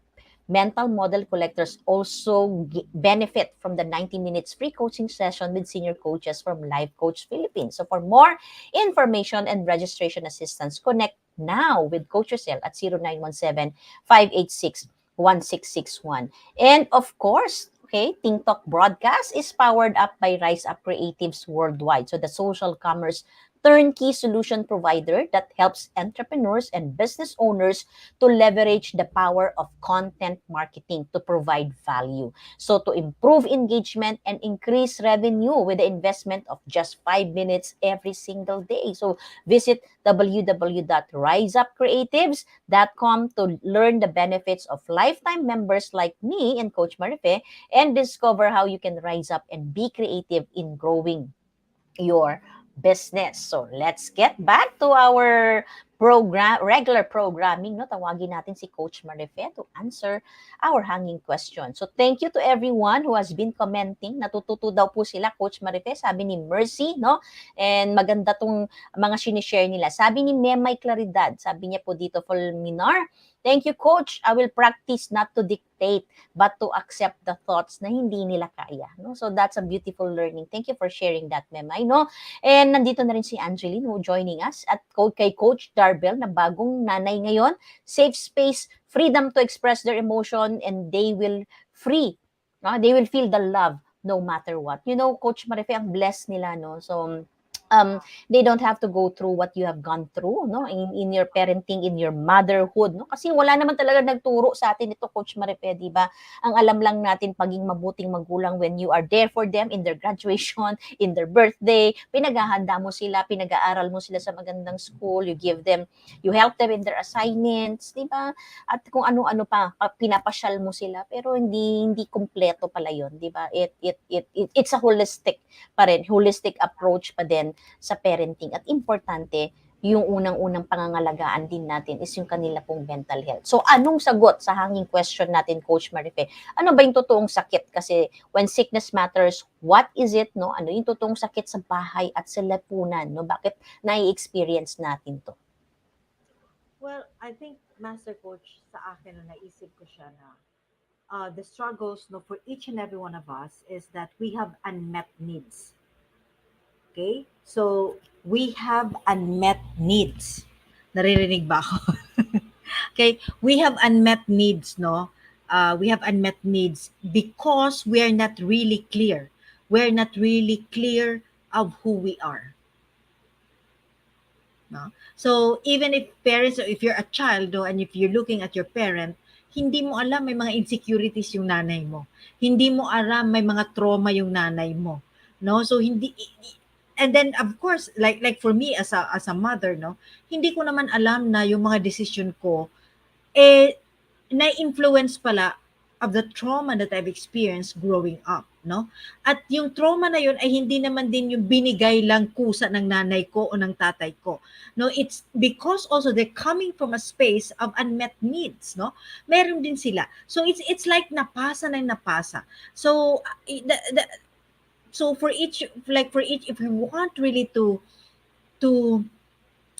mental model collectors also benefit from the 90 minutes free coaching session with senior coaches from Life Coach Philippines. So for more information and registration assistance, connect now with Coach Rosel at 0917-586-1661. And of course, okay, TikTok broadcast is powered up by Rise Up Creatives Worldwide. So the social commerce turnkey solution provider that helps entrepreneurs and business owners to leverage the power of content marketing to provide value. So to improve engagement and increase revenue with the investment of just 5 minutes every single day. So visit www.riseupcreatives.com to learn the benefits of lifetime members like me and Coach Marife and discover how you can rise up and be creative in growing your business. So let's get back to our regular programming, no? Tawagin natin si Coach Marife to answer our hanging question. So thank you to everyone who has been commenting. Natututo daw po sila, Coach Marife, sabi ni Mercy, no? And maganda tong mga sinishare nila. Sabi ni Memay Claridad, sabi niya po dito, Fulminar, thank you, Coach. I will practice not to dictate, but to accept the thoughts na hindi nila kaya. No? So that's a beautiful learning. Thank you for sharing that, Memay. No? And nandito na rin si Angeline who joining us at kay Coach Darbel na bagong nanay ngayon. Safe space, freedom to express their emotion, and they will free. No? They will feel the love no matter what. You know, Coach Marife, ang blessed nila. No? So they don't have to go through what you have gone through, no, in your parenting, in your motherhood, no, kasi wala naman talaga nagturo sa atin ito, Coach Marife, di ba? Ang alam lang natin paging mabuting magulang when you are there for them in their graduation, in their birthday, pinaghahanda mo sila, pinag-aaral mo sila sa magandang school, you help them in their assignments, di ba? At kung ano-ano pa, pinapasyal mo sila, pero hindi kumpleto pala 'yon, di ba? It's a holistic approach pa din sa parenting, at importante yung unang-unang pangangalagaan din natin is yung kanila pong mental health. So anong sagot sa hanging question natin, Coach Marife? Ano ba yung totoong sakit? Kasi when sickness matters, what is it, no? Ano yung totoong sakit sa bahay at sa lipunan, no? Bakit nai-experience natin to? Well, I think Master Coach, sa akin na naisip ko siya na the struggles, no, for each and every one of us is that we have unmet needs. Okay? So, we have unmet needs. Naririnig ba ako? Okay? We have unmet needs, no? We have unmet needs because we're not really clear. We're not really clear of who we are. No? So, even if parents, or if you're a child, no, and if you're looking at your parent, hindi mo alam may mga insecurities yung nanay mo. Hindi mo alam may mga trauma yung nanay mo. No? So, and then of course, like for me as a mother, no, hindi ko naman alam na yung mga decision ko na-influence pala of the trauma that I've experienced growing up, no? At yung trauma na yun ay hindi naman din yung binigay lang kusa ng nanay ko o ng tatay ko. No, it's because also they're coming from a space of unmet needs, no? Meron din sila. So it's like napasa na napasa. So so for each if we want really to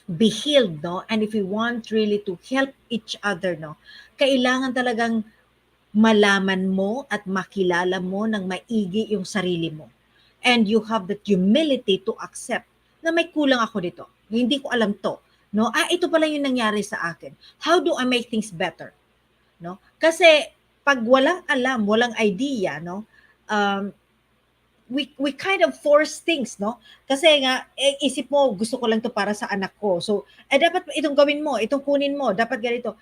be healed, no, and if we want really to help each other, no, kailangan talagang malaman mo at makilala mo ng maigi yung sarili mo. And you have that humility to accept na may kulang ako dito. Hindi ko alam to. No? Ito pala yung nangyari sa akin. How do I make things better? No? Kasi pag walang alam, walang idea, no, we kind of force things, no? Kasi nga, isip mo, gusto ko lang to para sa anak ko. So, dapat itong gawin mo, itong kunin mo, dapat ganito.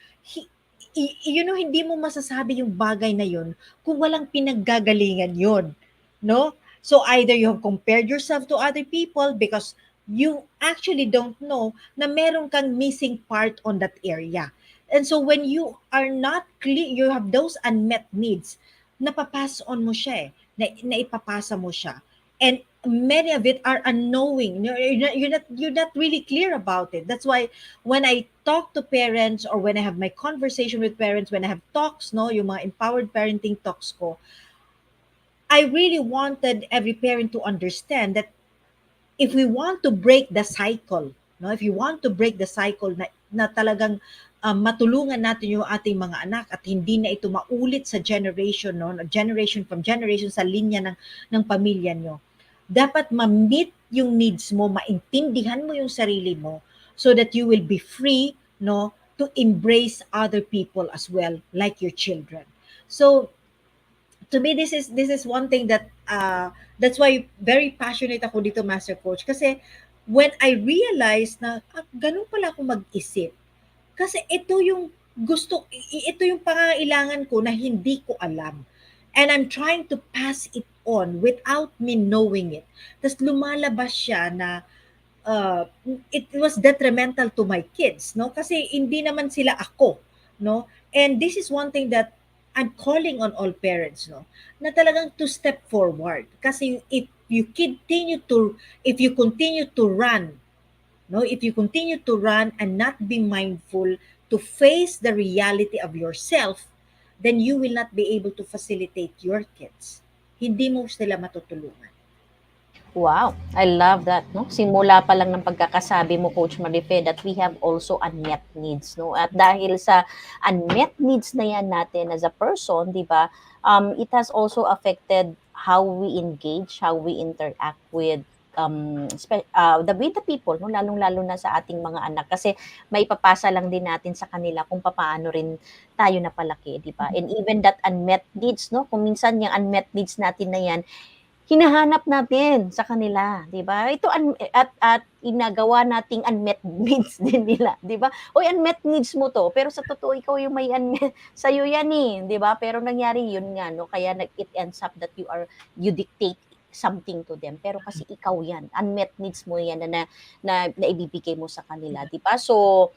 Hindi mo masasabi yung bagay na yun kung walang pinaggagalingan yun, no? So, either you have compared yourself to other people because you actually don't know na meron kang missing part on that area. And so, when you are not clear, you have those unmet needs, napapass on mo siya na ipapasa mo siya. And many of it are unknowing. You're not really clear about it. That's why when I talk to parents or when I have my conversation with parents, when I have talks, no, yung mga empowered parenting talks ko, I really wanted every parent to understand that if we want to break the cycle, no, if you want to break the cycle na talagang matulungan natin yung ating mga anak at hindi na ito maulit sa generation, no, generation from generation sa linya ng pamilya nyo. Dapat ma-meet yung needs mo, maintindihan mo yung sarili mo so that you will be free, no, to embrace other people as well, like your children. So to me, this is one thing that that's why very passionate ako dito, Master Coach, kasi when I realized na ganun pala ako mag-isip, kasi ito yung pangangailangan ko na hindi ko alam. And I'm trying to pass it on without me knowing it. Tapos lumalabas siya na it was detrimental to my kids, no? Kasi hindi naman sila ako, no? And this is one thing that I'm calling on all parents, no? Na talagang to step forward. Kasi if you continue to run, no, if you continue to run and not be mindful to face the reality of yourself, then you will not be able to facilitate your kids. Hindi mo sila matutulungan. Wow, I love that, no? Simula pa lang ng pagkakasabi mo, Coach Marife, that we have also unmet needs, no? At dahil sa unmet needs na yan natin as a person, di ba, it has also affected how we engage, how we interact with with the people, no, lalong-lalo na sa ating mga anak, kasi may papasa lang din natin sa kanila kung paano rin tayo napalaki, di ba? And even that unmet needs, no, kung minsan yung unmet needs natin na yan, hinahanap natin sa kanila, 'di ba? Ito at ginagawa nating unmet needs din nila, 'di ba? Uy, unmet needs mo 'to, pero sa totoo ikaw yung may unmet sa'yo yan, 'di ba? Pero nangyari yun nga 'no, kaya it ends up that you dictate something to them, pero kasi ikaw yan, unmet needs mo yan na naibibigay mo sa kanila, 'di ba? So,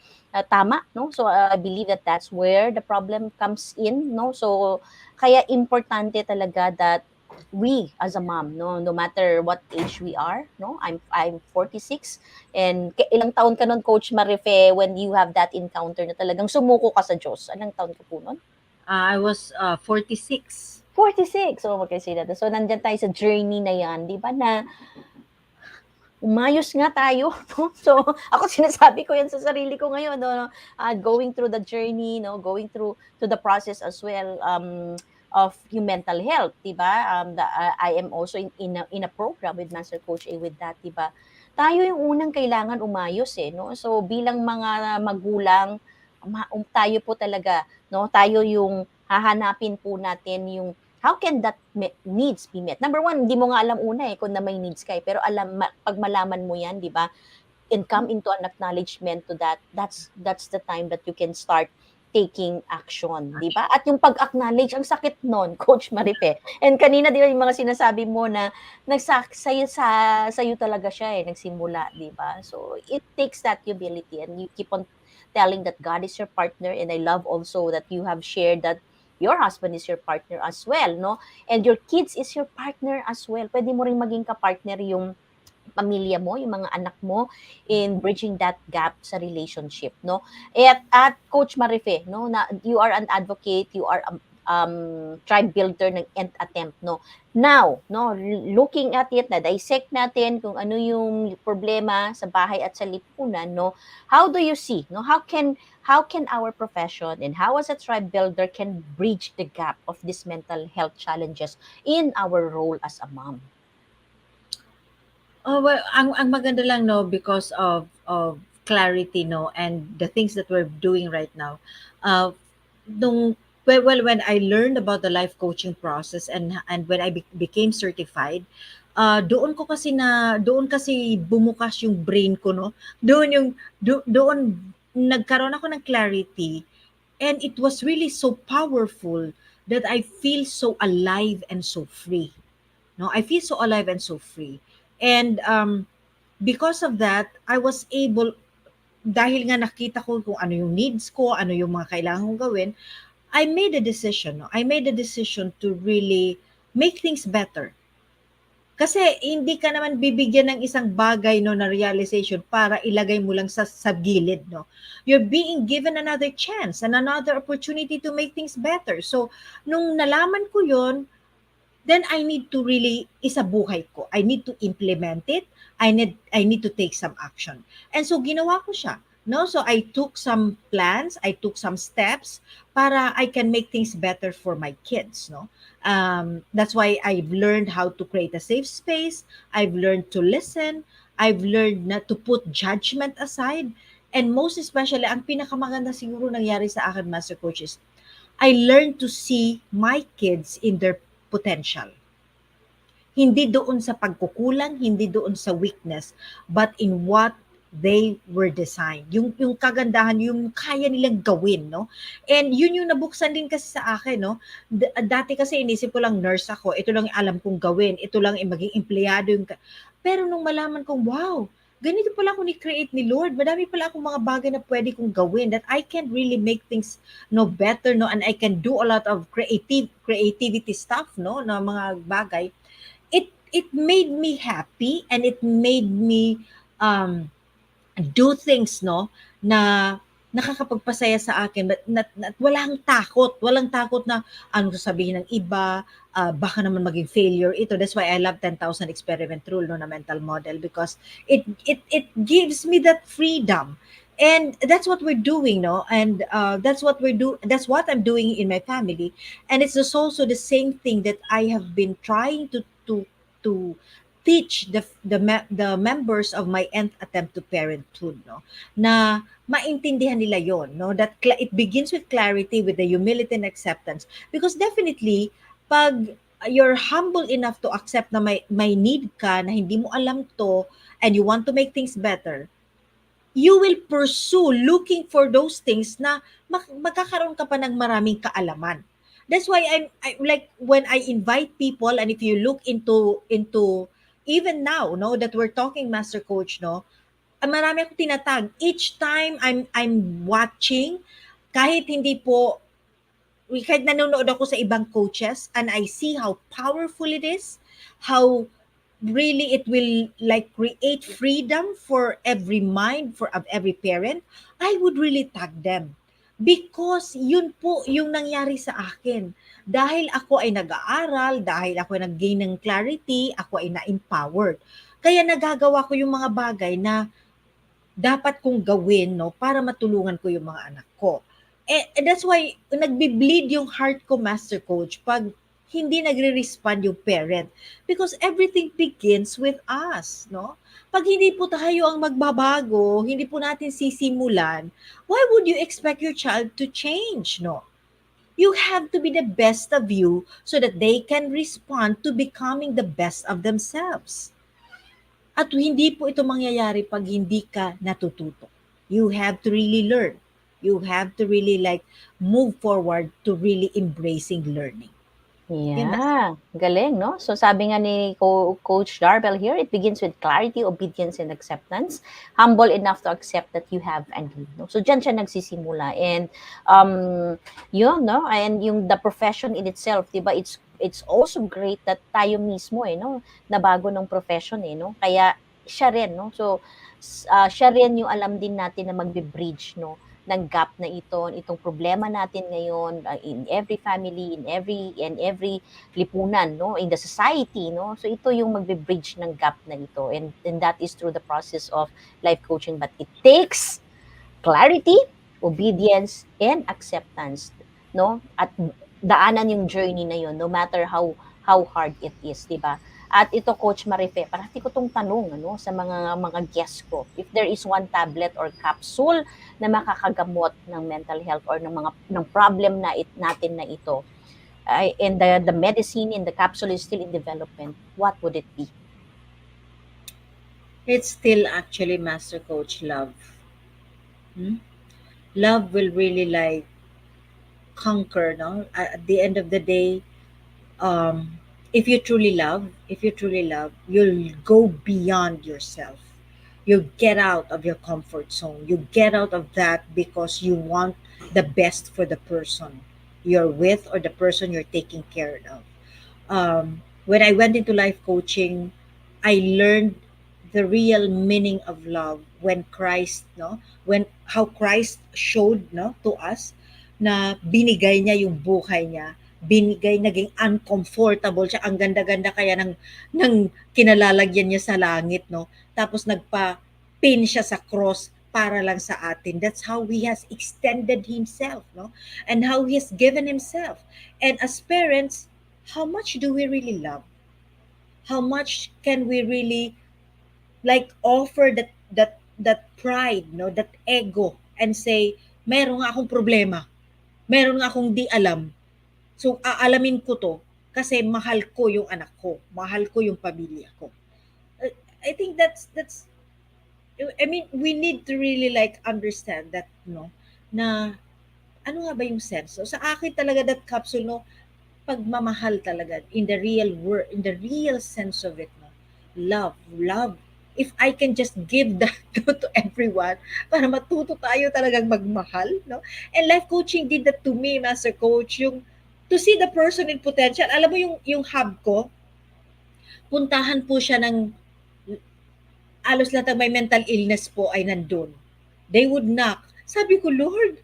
tama 'no? So, I believe that that's where the problem comes in 'no? So, kaya importante talaga that we as a mom, no matter what age we are, no, I'm 46, and ilang taon ka nun, Coach Marife, when you have that encounter na talagang sumuko ka sa Diyos? Anong taon ka po nun? I was 46. 46. So, magkasila. So, nandyan tayo sa journey na yan, di ba, na umayos nga tayo. No? So, ako sinasabi ko yan sa sarili ko ngayon, no? Going through the journey, no? Going through to the process as well, of yung mental health, di ba? I am also in a program with Master Coach A with that, di ba? Tayo yung unang kailangan umayos no? So, bilang mga magulang, tayo po talaga, no? Tayo yung hahanapin po natin yung how can that needs be met? Number one, hindi mo nga alam una kung na may needs ka pero pag malaman mo yan, di ba? And come into an acknowledgement to that, that's the time that you can start taking action, di ba? At yung pag-acknowledge, ang sakit nun, Coach Marife. And kanina, di ba, yung mga sinasabi mo na sa'yo talaga siya nagsimula, di ba? So, it takes that humility and you keep on telling that God is your partner, and I love also that you have shared that your husband is your partner as well, no? And your kids is your partner as well. Pwede mo ring maging kapartner yung pamilya mo, yung mga anak mo in bridging that gap sa relationship, no? At Coach Marife, no, na you are an advocate, you are tribe builder ng Nth Attempt, no? Now, no, looking at it, na dissect natin kung ano yung problema sa bahay at sa lipunan, no? How do you see, no? How can our profession and how as a tribe builder can bridge the gap of these mental health challenges in our role as a mom? Oh, well, ang maganda lang, no, because of clarity, no, and the things that we're doing right now. Uh, nung when I learned about the life coaching process, and when I became certified, doon kasi bumukas yung brain ko, no. Doon nagkaroon ako ng clarity, and it was really so powerful that I feel so alive and so free. No, I feel so alive and so free. And because of that, I was able, dahil nga nakita ko kung ano yung needs ko, ano yung mga kailangan kong gawin, I made a decision. No? I made a decision to really make things better. Kasi hindi ka naman bibigyan ng isang bagay, no, na realization para ilagay mo lang sa gilid, no. You're being given another chance and another opportunity to make things better. So nung nalaman ko 'yon, then I need to really isabuhay ko. I need to implement it. I need to take some action. And so ginawa ko siya. No, so I took some plans, I took some steps para I can make things better for my kids, no. That's why I've learned how to create a safe space. I've learned to listen. I've learned not to put judgment aside. And most especially, ang pinakamaganda siguro nangyari sa akin, Master Coach, is I learned to see my kids in their potential. Hindi doon sa pagkukulang, hindi doon sa weakness, but in what they were designed. Yung kagandahan, yung kaya nilang gawin, no? And yun yung nabuksan din kasi sa akin, no? Dati kasi inisip ko lang nurse ako, ito lang yung alam kong gawin, ito lang yung maging empleyado yung pero nung malaman kong, wow, ganito pala ako ni-create ni Lord. Madami pala akong mga bagay na pwede kong gawin that I can really make things no better, no, and I can do a lot of creativity stuff, no, na mga bagay. It made me happy, and it made me um do things, no, na nakakapagpasaya sa akin, but walang takot na anong sasabihin ng iba, baka naman maging failure ito. That's why I love 10,000 experiment rule, no, na mental model, because it gives me that freedom. And that's what we're doing, no, and that's what I'm doing in my family. And it's just also the same thing that I have been trying to teach the members of my Nth Attempt to Parenthood, no, na maintindihan nila yon, no, that it begins with clarity, with the humility and acceptance, because definitely pag you're humble enough to accept na may need ka na hindi mo alam to and you want to make things better, you will pursue looking for those things na magkakaroon ka pa ng maraming kaalaman. That's why I like when I invite people, and if you look into even now, no, that we're talking Master Coach, no, marami akong tinatag. Each time I'm watching, kahit hindi po, kahit nanonood ako sa ibang coaches and I see how powerful it is, how really it will like create freedom for every mind, for of every parent, I would really tag them. Because yun po yung nangyari sa akin. Dahil ako ay nag-aaral, dahil ako ay nag-gain ng clarity, ako ay na-empowered. Kaya nagagawa ko yung mga bagay na dapat kong gawin, no, para matulungan ko yung mga anak ko. And that's why nagbi-bleed yung heart ko, Master Coach, pag hindi nagre-respond yung parent. Because everything begins with us, no? Pag hindi po tayo ang magbabago, hindi po natin sisimulan, why would you expect your child to change, no? You have to be the best of you so that they can respond to becoming the best of themselves. At hindi po ito mangyayari pag hindi ka natututo. You have to really learn. You have to really like move forward to really embracing learning. Yun ba? Yeah, galing, no? So sabi nga ni Coach Darbel here, it begins with clarity, obedience, and acceptance. Humble enough to accept that you have and need, no? So dyan siya nagsisimula. And yun, no? And yung the profession in itself, di ba? It's also great that tayo mismo, no? Nabago ng profession, no? Kaya siya rin, no? So siya rin yung alam din natin na magbe-bridge, no? Ng gap na itong problema natin ngayon, in every family, in every lipunan, no, in the society, no. So ito yung magbe-bridge ng gap na ito, and that is through the process of life coaching, but it takes clarity, obedience, and acceptance, no? At daanan yung journey na yun, no matter how hard it is, di ba? At ito, Coach Marife, parati ko tong tanong sa mga guests ko. If there is one tablet or capsule na makakagamot ng mental health or ng problem natin na ito, and the medicine in the capsule is still in development, what would it be? It's still actually Master Coach love. Love will really like conquer, no? At the end of the day, if you truly love, you'll go beyond yourself. You get out of your comfort zone. You get out of that because you want the best for the person you're with or the person you're taking care of. When I went into life coaching, I learned the real meaning of love when Christ, no, when how Christ showed, no, to us na binigay niya yung buhay niya, binigay, naging uncomfortable siya, ang ganda-ganda kaya ng kinalalagyan niya sa langit, no, tapos nagpa-pin siya sa cross para lang sa atin. That's how he has extended himself, no, and how he has given himself. And as parents, how much do we really love? How much can we really like offer that pride, no, that ego, and say, meron nga akong problema, meron nga akong di alam, so aalamin ko to kasi mahal ko yung anak ko, mahal ko yung pamilya ko. I think that's I mean, we need to really like understand that, no, na ano nga ba yung sense. So sa akin talaga that capsule, no, pagmamahal talaga in the real word, in the real sense of it, no, love. If I can just give that to everyone para matuto tayo talagang magmahal, no? And life coaching did that to me, Master Coach, yung to see the person in potential. Alam mo yung hub ko, puntahan po siya ng alos lahat ng may mental illness po ay nandun. They would knock. Sabi ko, Lord,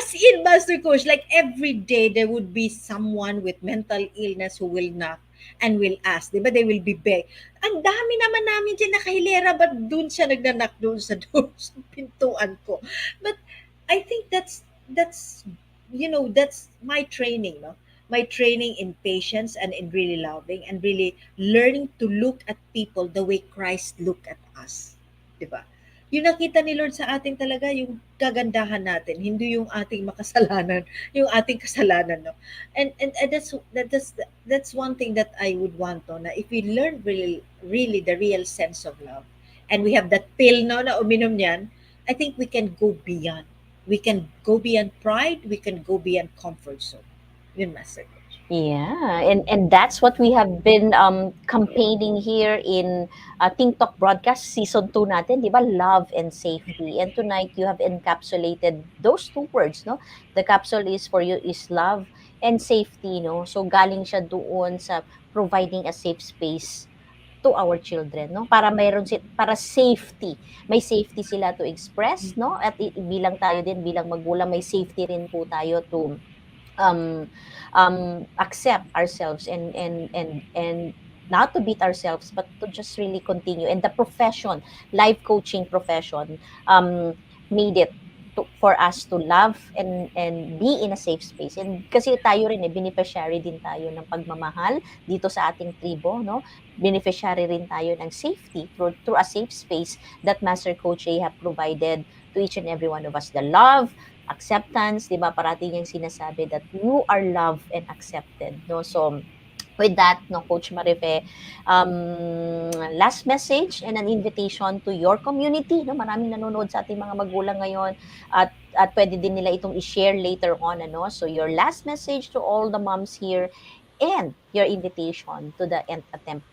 as in Master Coach, like every day there would be someone with mental illness who will knock and will ask. Di ba? They will be beg. Ang dami naman namin dyan nakahilera, but dun siya nagnanak doon sa door, sa pintuan ko. But I think that's that's my training, no? My training in patience and in really loving and really learning to look at people the way Christ looked at us. Di ba? yung nakita ni Lord sa atin talaga yung kagandahan natin, hindi yung ating makasalanan, yung ating kasalanan, no? And that's one thing that I would want to, na if we learn really the real sense of love, and we have that pill, no, na uminom niyan, I think we can go beyond. We can go beyond pride, we can go beyond comfort zone. Yun, Master Coach. Yeah, and that's what we have been campaigning here in TikTok broadcast season 2 natin, 'di ba? Love and safety. And tonight you have encapsulated those two words, no? The capsule is for you is love and safety, no? So galing siya doon sa providing a safe space to our children, no? Para para safety. May safety sila to express, no? At bilang tayo din bilang magulang may safety rin po tayo to um, accept ourselves and not to beat ourselves but to just really continue, and the profession, life coaching profession, made it for us to love and be in a safe space, and kasi tayo rin beneficiary din tayo ng pagmamahal dito sa ating tribo, no? Beneficiary rin tayo ng safety through a safe space that Master Coach A have provided to each and every one of us. The love, acceptance, 'di ba? Parating niyang sinasabi that you are loved and accepted, no? So with that, no, Coach Marife, last message and an invitation to your community, no? Maraming nanonood sa ating mga magulang ngayon at pwede din nila itong i-share later on, ano? So your last message to all the moms here and your invitation to the nth attempt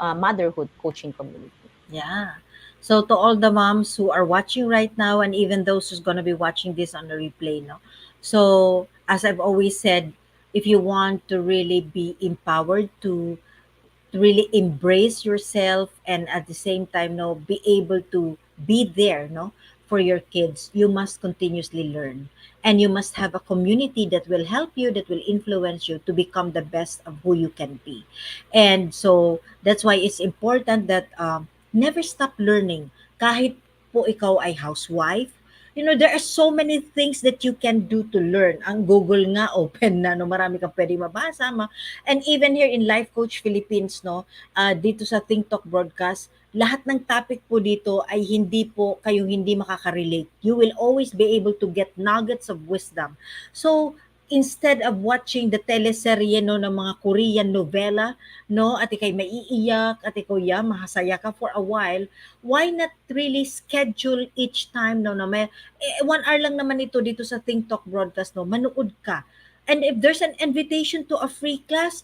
motherhood coaching community. Yeah. So to all the moms who are watching right now, and even those who's gonna be watching this on the replay, no. So as I've always said, if you want to really be empowered to really embrace yourself, and at the same time, no, be able to be there, no, for your kids, you must continuously learn, and you must have a community that will help you, that will influence you to become the best of who you can be. And so that's why it's important that never stop learning. Kahit po ikaw ay housewife, there are so many things that you can do to learn. Ang Google nga open na, no, marami kang pwede mabasa. And even here in Life Coach Philippines, no, dito sa TikTok broadcast, lahat ng topic po dito ay hindi po kayong hindi makaka-relate. You will always be able to get nuggets of wisdom. So, instead of watching the teleserye, no, ng mga Korean novela, no, at ikay maiiyak, at ikaw mahasaya ka for a while, why not really schedule each time, no, na may 1 hour lang naman ito dito sa TikTok broadcast, no, manood ka. And if there's an invitation to a free class,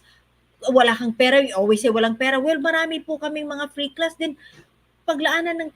wala kang pera, you always say walang pera. Well, marami po kaming mga free class din, paglaanan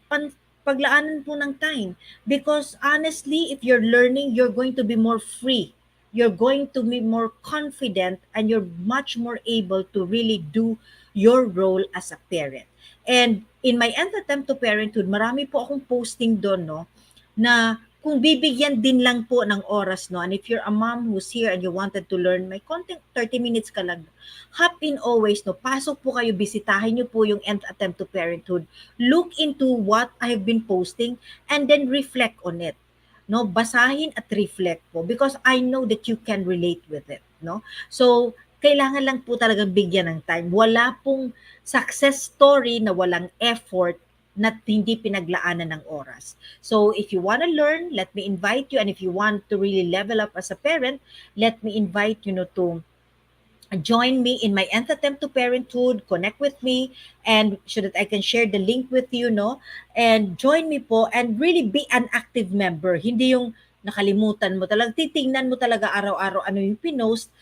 po ng time, because honestly, if you're learning, you're going to be more free, you're going to be more confident, and you're much more able to really do your role as a parent. And in my nth attempt to parenthood, marami po akong posting doon, no, na kung bibigyan din lang po ng oras, no, and if you're a mom who's here and you wanted to learn, may konting 30 minutes ka lang, hop in always, no, pasok po kayo, bisitahin niyo po yung nth attempt to parenthood, look into what I have been posting, and then reflect on it, no, basahin at reflect po, because I know that you can relate with it, no. So kailangan lang po talagang bigyan ng time. Wala pong success story na walang effort na hindi pinaglaanan ng oras. So if you want to learn, let me invite you, and if you want to really level up as a parent, let me invite you, know, to join me in my nth attempt to parenthood, connect with me, and so that I can share the link with you, no? And join me po, and really be an active member. Hindi yung nakalimutan mo talaga, titingnan mo talaga araw-araw ano yung pinost.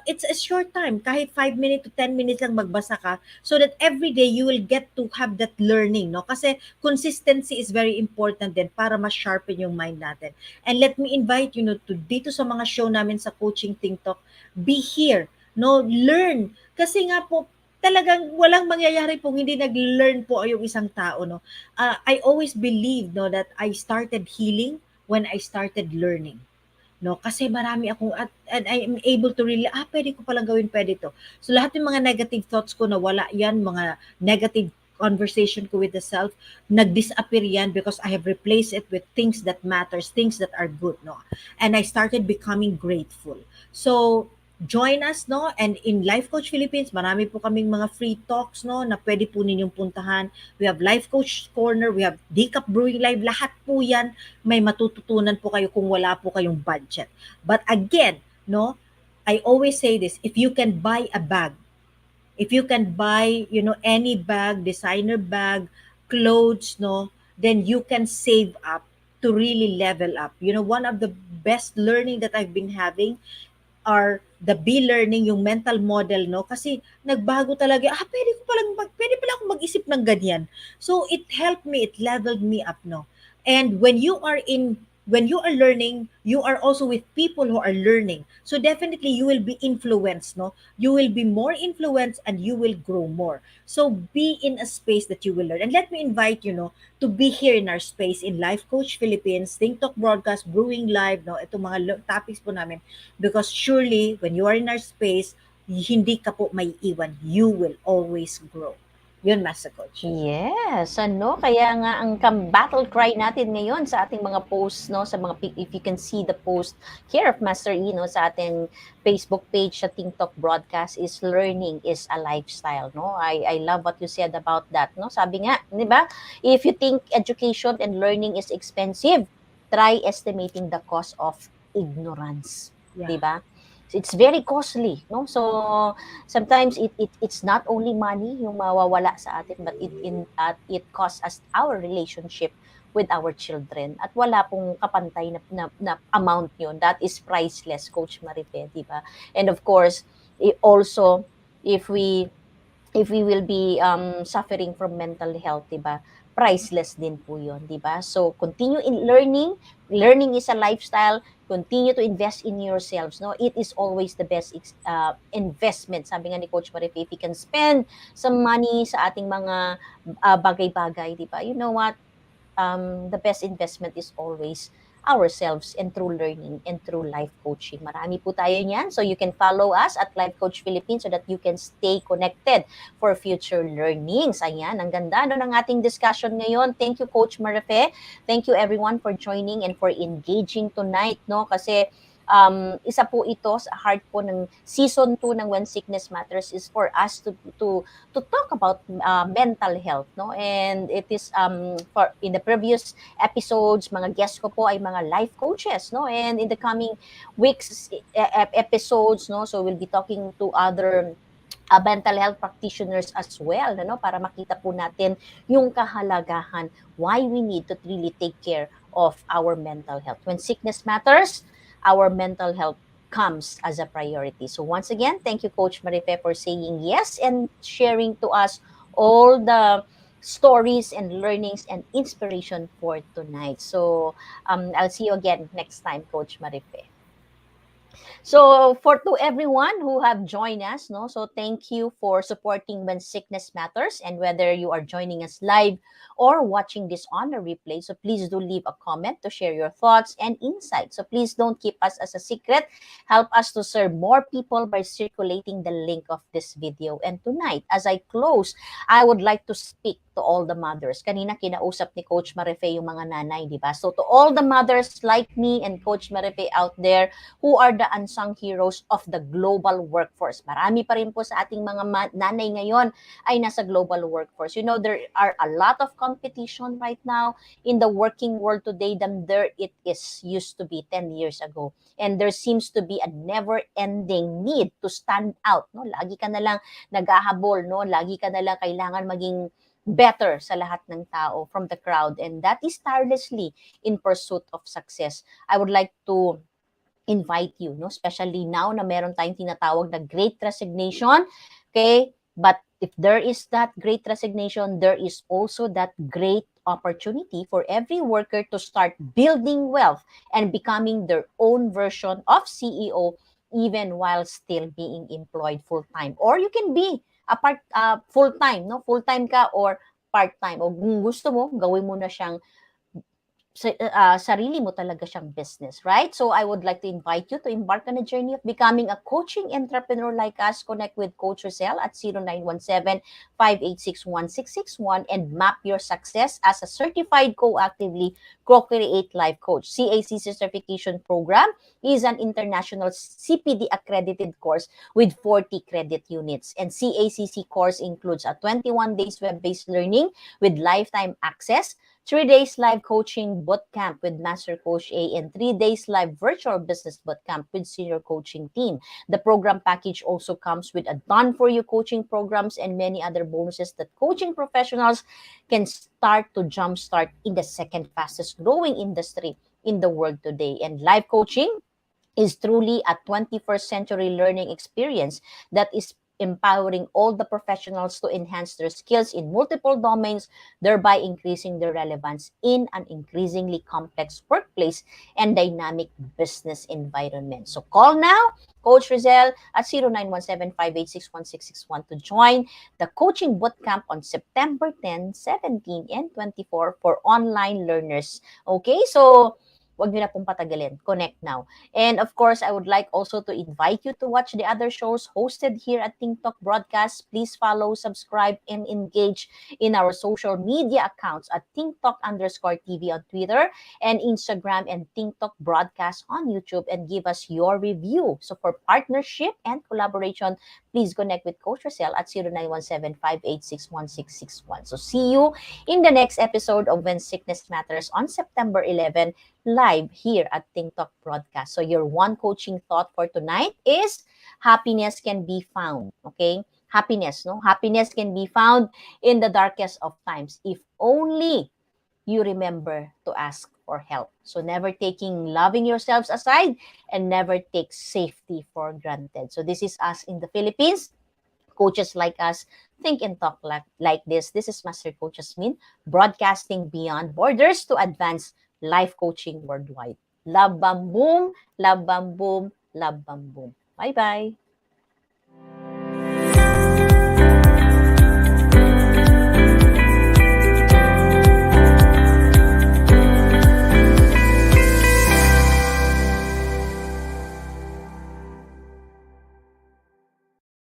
It's a short time, kahit 5 minutes to 10 minutes lang magbasa ka, so that every day you will get to have that learning, no? Kasi consistency is very important din para ma-sharpen yung mind natin. And let me invite you, know, to dito sa mga show namin sa Coaching TikTok, be here, no, learn. Kasi nga po, talagang walang mangyayari kung hindi nag-learn po yung isang tao, no. I always believe, no, that I started healing when I started learning, no, kasi marami akong and I am able to really pwede ko palang gawin, pwede to. So lahat ng mga negative thoughts ko nawala yan, mga negative conversation ko with the self, nag-disappear yan, because I have replaced it with things that matters, things that are good, no. And I started becoming grateful. So join us, no? And in Life Coach Philippines, marami po kaming mga free talks, no, na pwede po ninyong puntahan. We have Life Coach Corner, we have Decaf Brewing Live, lahat po yan may matututunan po kayo kung wala po kayong budget. But again, no, I always say this, if you can buy a bag, if you can buy, any bag, designer bag, clothes, no, then you can save up to really level up. One of the best learning that I've been having are the B-learning, yung mental model, no? Kasi nagbago talaga. Pwede pala akong mag-isip ng ganyan. So it helped me, it leveled me up, no? And when you are learning, you are also with people who are learning. So definitely you will be influenced, no? You will be more influenced and you will grow more. So be in a space that you will learn. And let me invite you, no, to be here in our space in Life Coach Philippines, Think Talk Broadcast, Brewing Live, no? Itong mga topics po namin, because surely when you are in our space, hindi ka po may iwan. You will always grow. Yun, Master Coach. Yes, kaya nga ang battle cry natin ngayon sa ating mga posts, no, sa mga if you can see the post here of Master E, no, sa ating Facebook page sa TikTok broadcast is learning is a lifestyle, no. I love what you said about that, no. Sabi nga, 'di ba? If you think education and learning is expensive, try estimating the cost of ignorance, Yeah. 'di ba? It's very costly, no? So sometimes it's not only money yung mawawala sa atin, but it costs us our relationship with our children, at wala pong kapantay na amount yun. That is priceless, Coach Marife, di ba? And of course, also if we will be suffering from mental health, di ba? Priceless din po yun, di ba? So continue in learning. Learning is a lifestyle. Continue to invest in yourselves, no? It is always the best investment. Sabi nga ni Coach Marife, if you can spend some money sa ating mga bagay-bagay, di ba? You know what? The best investment is always ourselves, and through learning and through life coaching. Marami po tayo niyan. So you can follow us at Life Coach Philippines so that you can stay connected for future learnings. Ayan, ang ganda ng ating discussion ngayon. Thank you, Coach Marife. Thank you everyone for joining and for engaging tonight, no? Kasi isa po ito sa heart po ng season 2 ng When Sickness Matters is for us to talk about mental health, no? And it is for in the previous episodes, mga guests ko po ay mga life coaches, no? And in the coming weeks episodes, no, so we'll be talking to other mental health practitioners as well, no, para makita po natin yung kahalagahan why we need to really take care of our mental health. When sickness matters, our mental health comes as a priority. So once again, thank you, Coach Marife, for saying yes and sharing to us all the stories and learnings and inspiration for tonight. So I'll see you again next time, Coach Marife. So for to everyone who have joined us, no, so thank you for supporting When Sickness Matters, and whether you are joining us live or watching this on a replay, so please do leave a comment to share your thoughts and insights. So please don't keep us as a secret. Help us to serve more people by circulating the link of this video. And tonight, as I close, I would like to speak to all the mothers. Kanina kinausap ni Coach Marife yung mga nanay, di ba? So to all the mothers like me and Coach Marife out there who are the unsung heroes of the global workforce. Marami pa rin po sa ating mga nanay ngayon ay nasa global workforce. You know, there are a lot of competition right now in the working world today than there it is used to be 10 years ago. And there seems to be a never-ending need to stand out. No? Lagi ka na lang naghahabol, no? Lagi ka na lang kailangan maging better sa lahat ng tao from the crowd, and that is tirelessly in pursuit of success. I would like to invite you, no, especially now na meron tayong tinatawag na great resignation, okay? But if there is that great resignation, there is also that great opportunity for every worker to start building wealth and becoming their own version of CEO, even while still being employed full-time. Or you can be a full-time, no? Full-time ka or part-time. O kung gusto mo, gawin mo na siyang sarili mo talaga siyang business, right? So I would like to invite you to embark on a journey of becoming a coaching entrepreneur like us. Connect with Coach Rosel at 0917-586-1661 and map your success as a certified co-actively co-create life coach. CACC certification program is an international CPD accredited course with 40 credit units. And CACC course includes a 21 days web-based learning with lifetime access, 3 days live coaching bootcamp with Master Coach A, and 3 days live virtual business bootcamp with senior coaching team. The program package also comes with a done-for-you coaching programs and many other bonuses that coaching professionals can start to jumpstart in the second fastest growing industry in the world today. And live coaching is truly a 21st century learning experience that is empowering all the professionals to enhance their skills in multiple domains, thereby increasing their relevance in an increasingly complex workplace and dynamic business environment. So call now, Coach Rizel at 0917-586-1661 to join the coaching bootcamp on September 10, 17, and 24 for online learners. Okay, so wag nyo na pong patagalin. Connect now. And of course, I would like also to invite you to watch the other shows hosted here at Think Talk Broadcast. Please follow, subscribe, and engage in our social media accounts at ThinkTalk_TV on Twitter and Instagram, and Think Talk Broadcast on YouTube, and give us your review. So for partnership and collaboration, please connect with Coach Rosel at 0917-586-1661. So see you in the next episode of When Sickness Matters on September 11, live here at Think Talk Broadcast. So your one coaching thought for tonight is happiness can be found. Okay? Happiness, no? Happiness can be found in the darkest of times if only you remember to ask for help. So never taking loving yourselves aside and never take safety for granted. So this is us in the Philippines. Coaches like us think and talk like this. This is Master Coach Hasmin, broadcasting beyond borders to advance life coaching worldwide. Love bam boom, love bam boom, love bam boom. Bye-bye.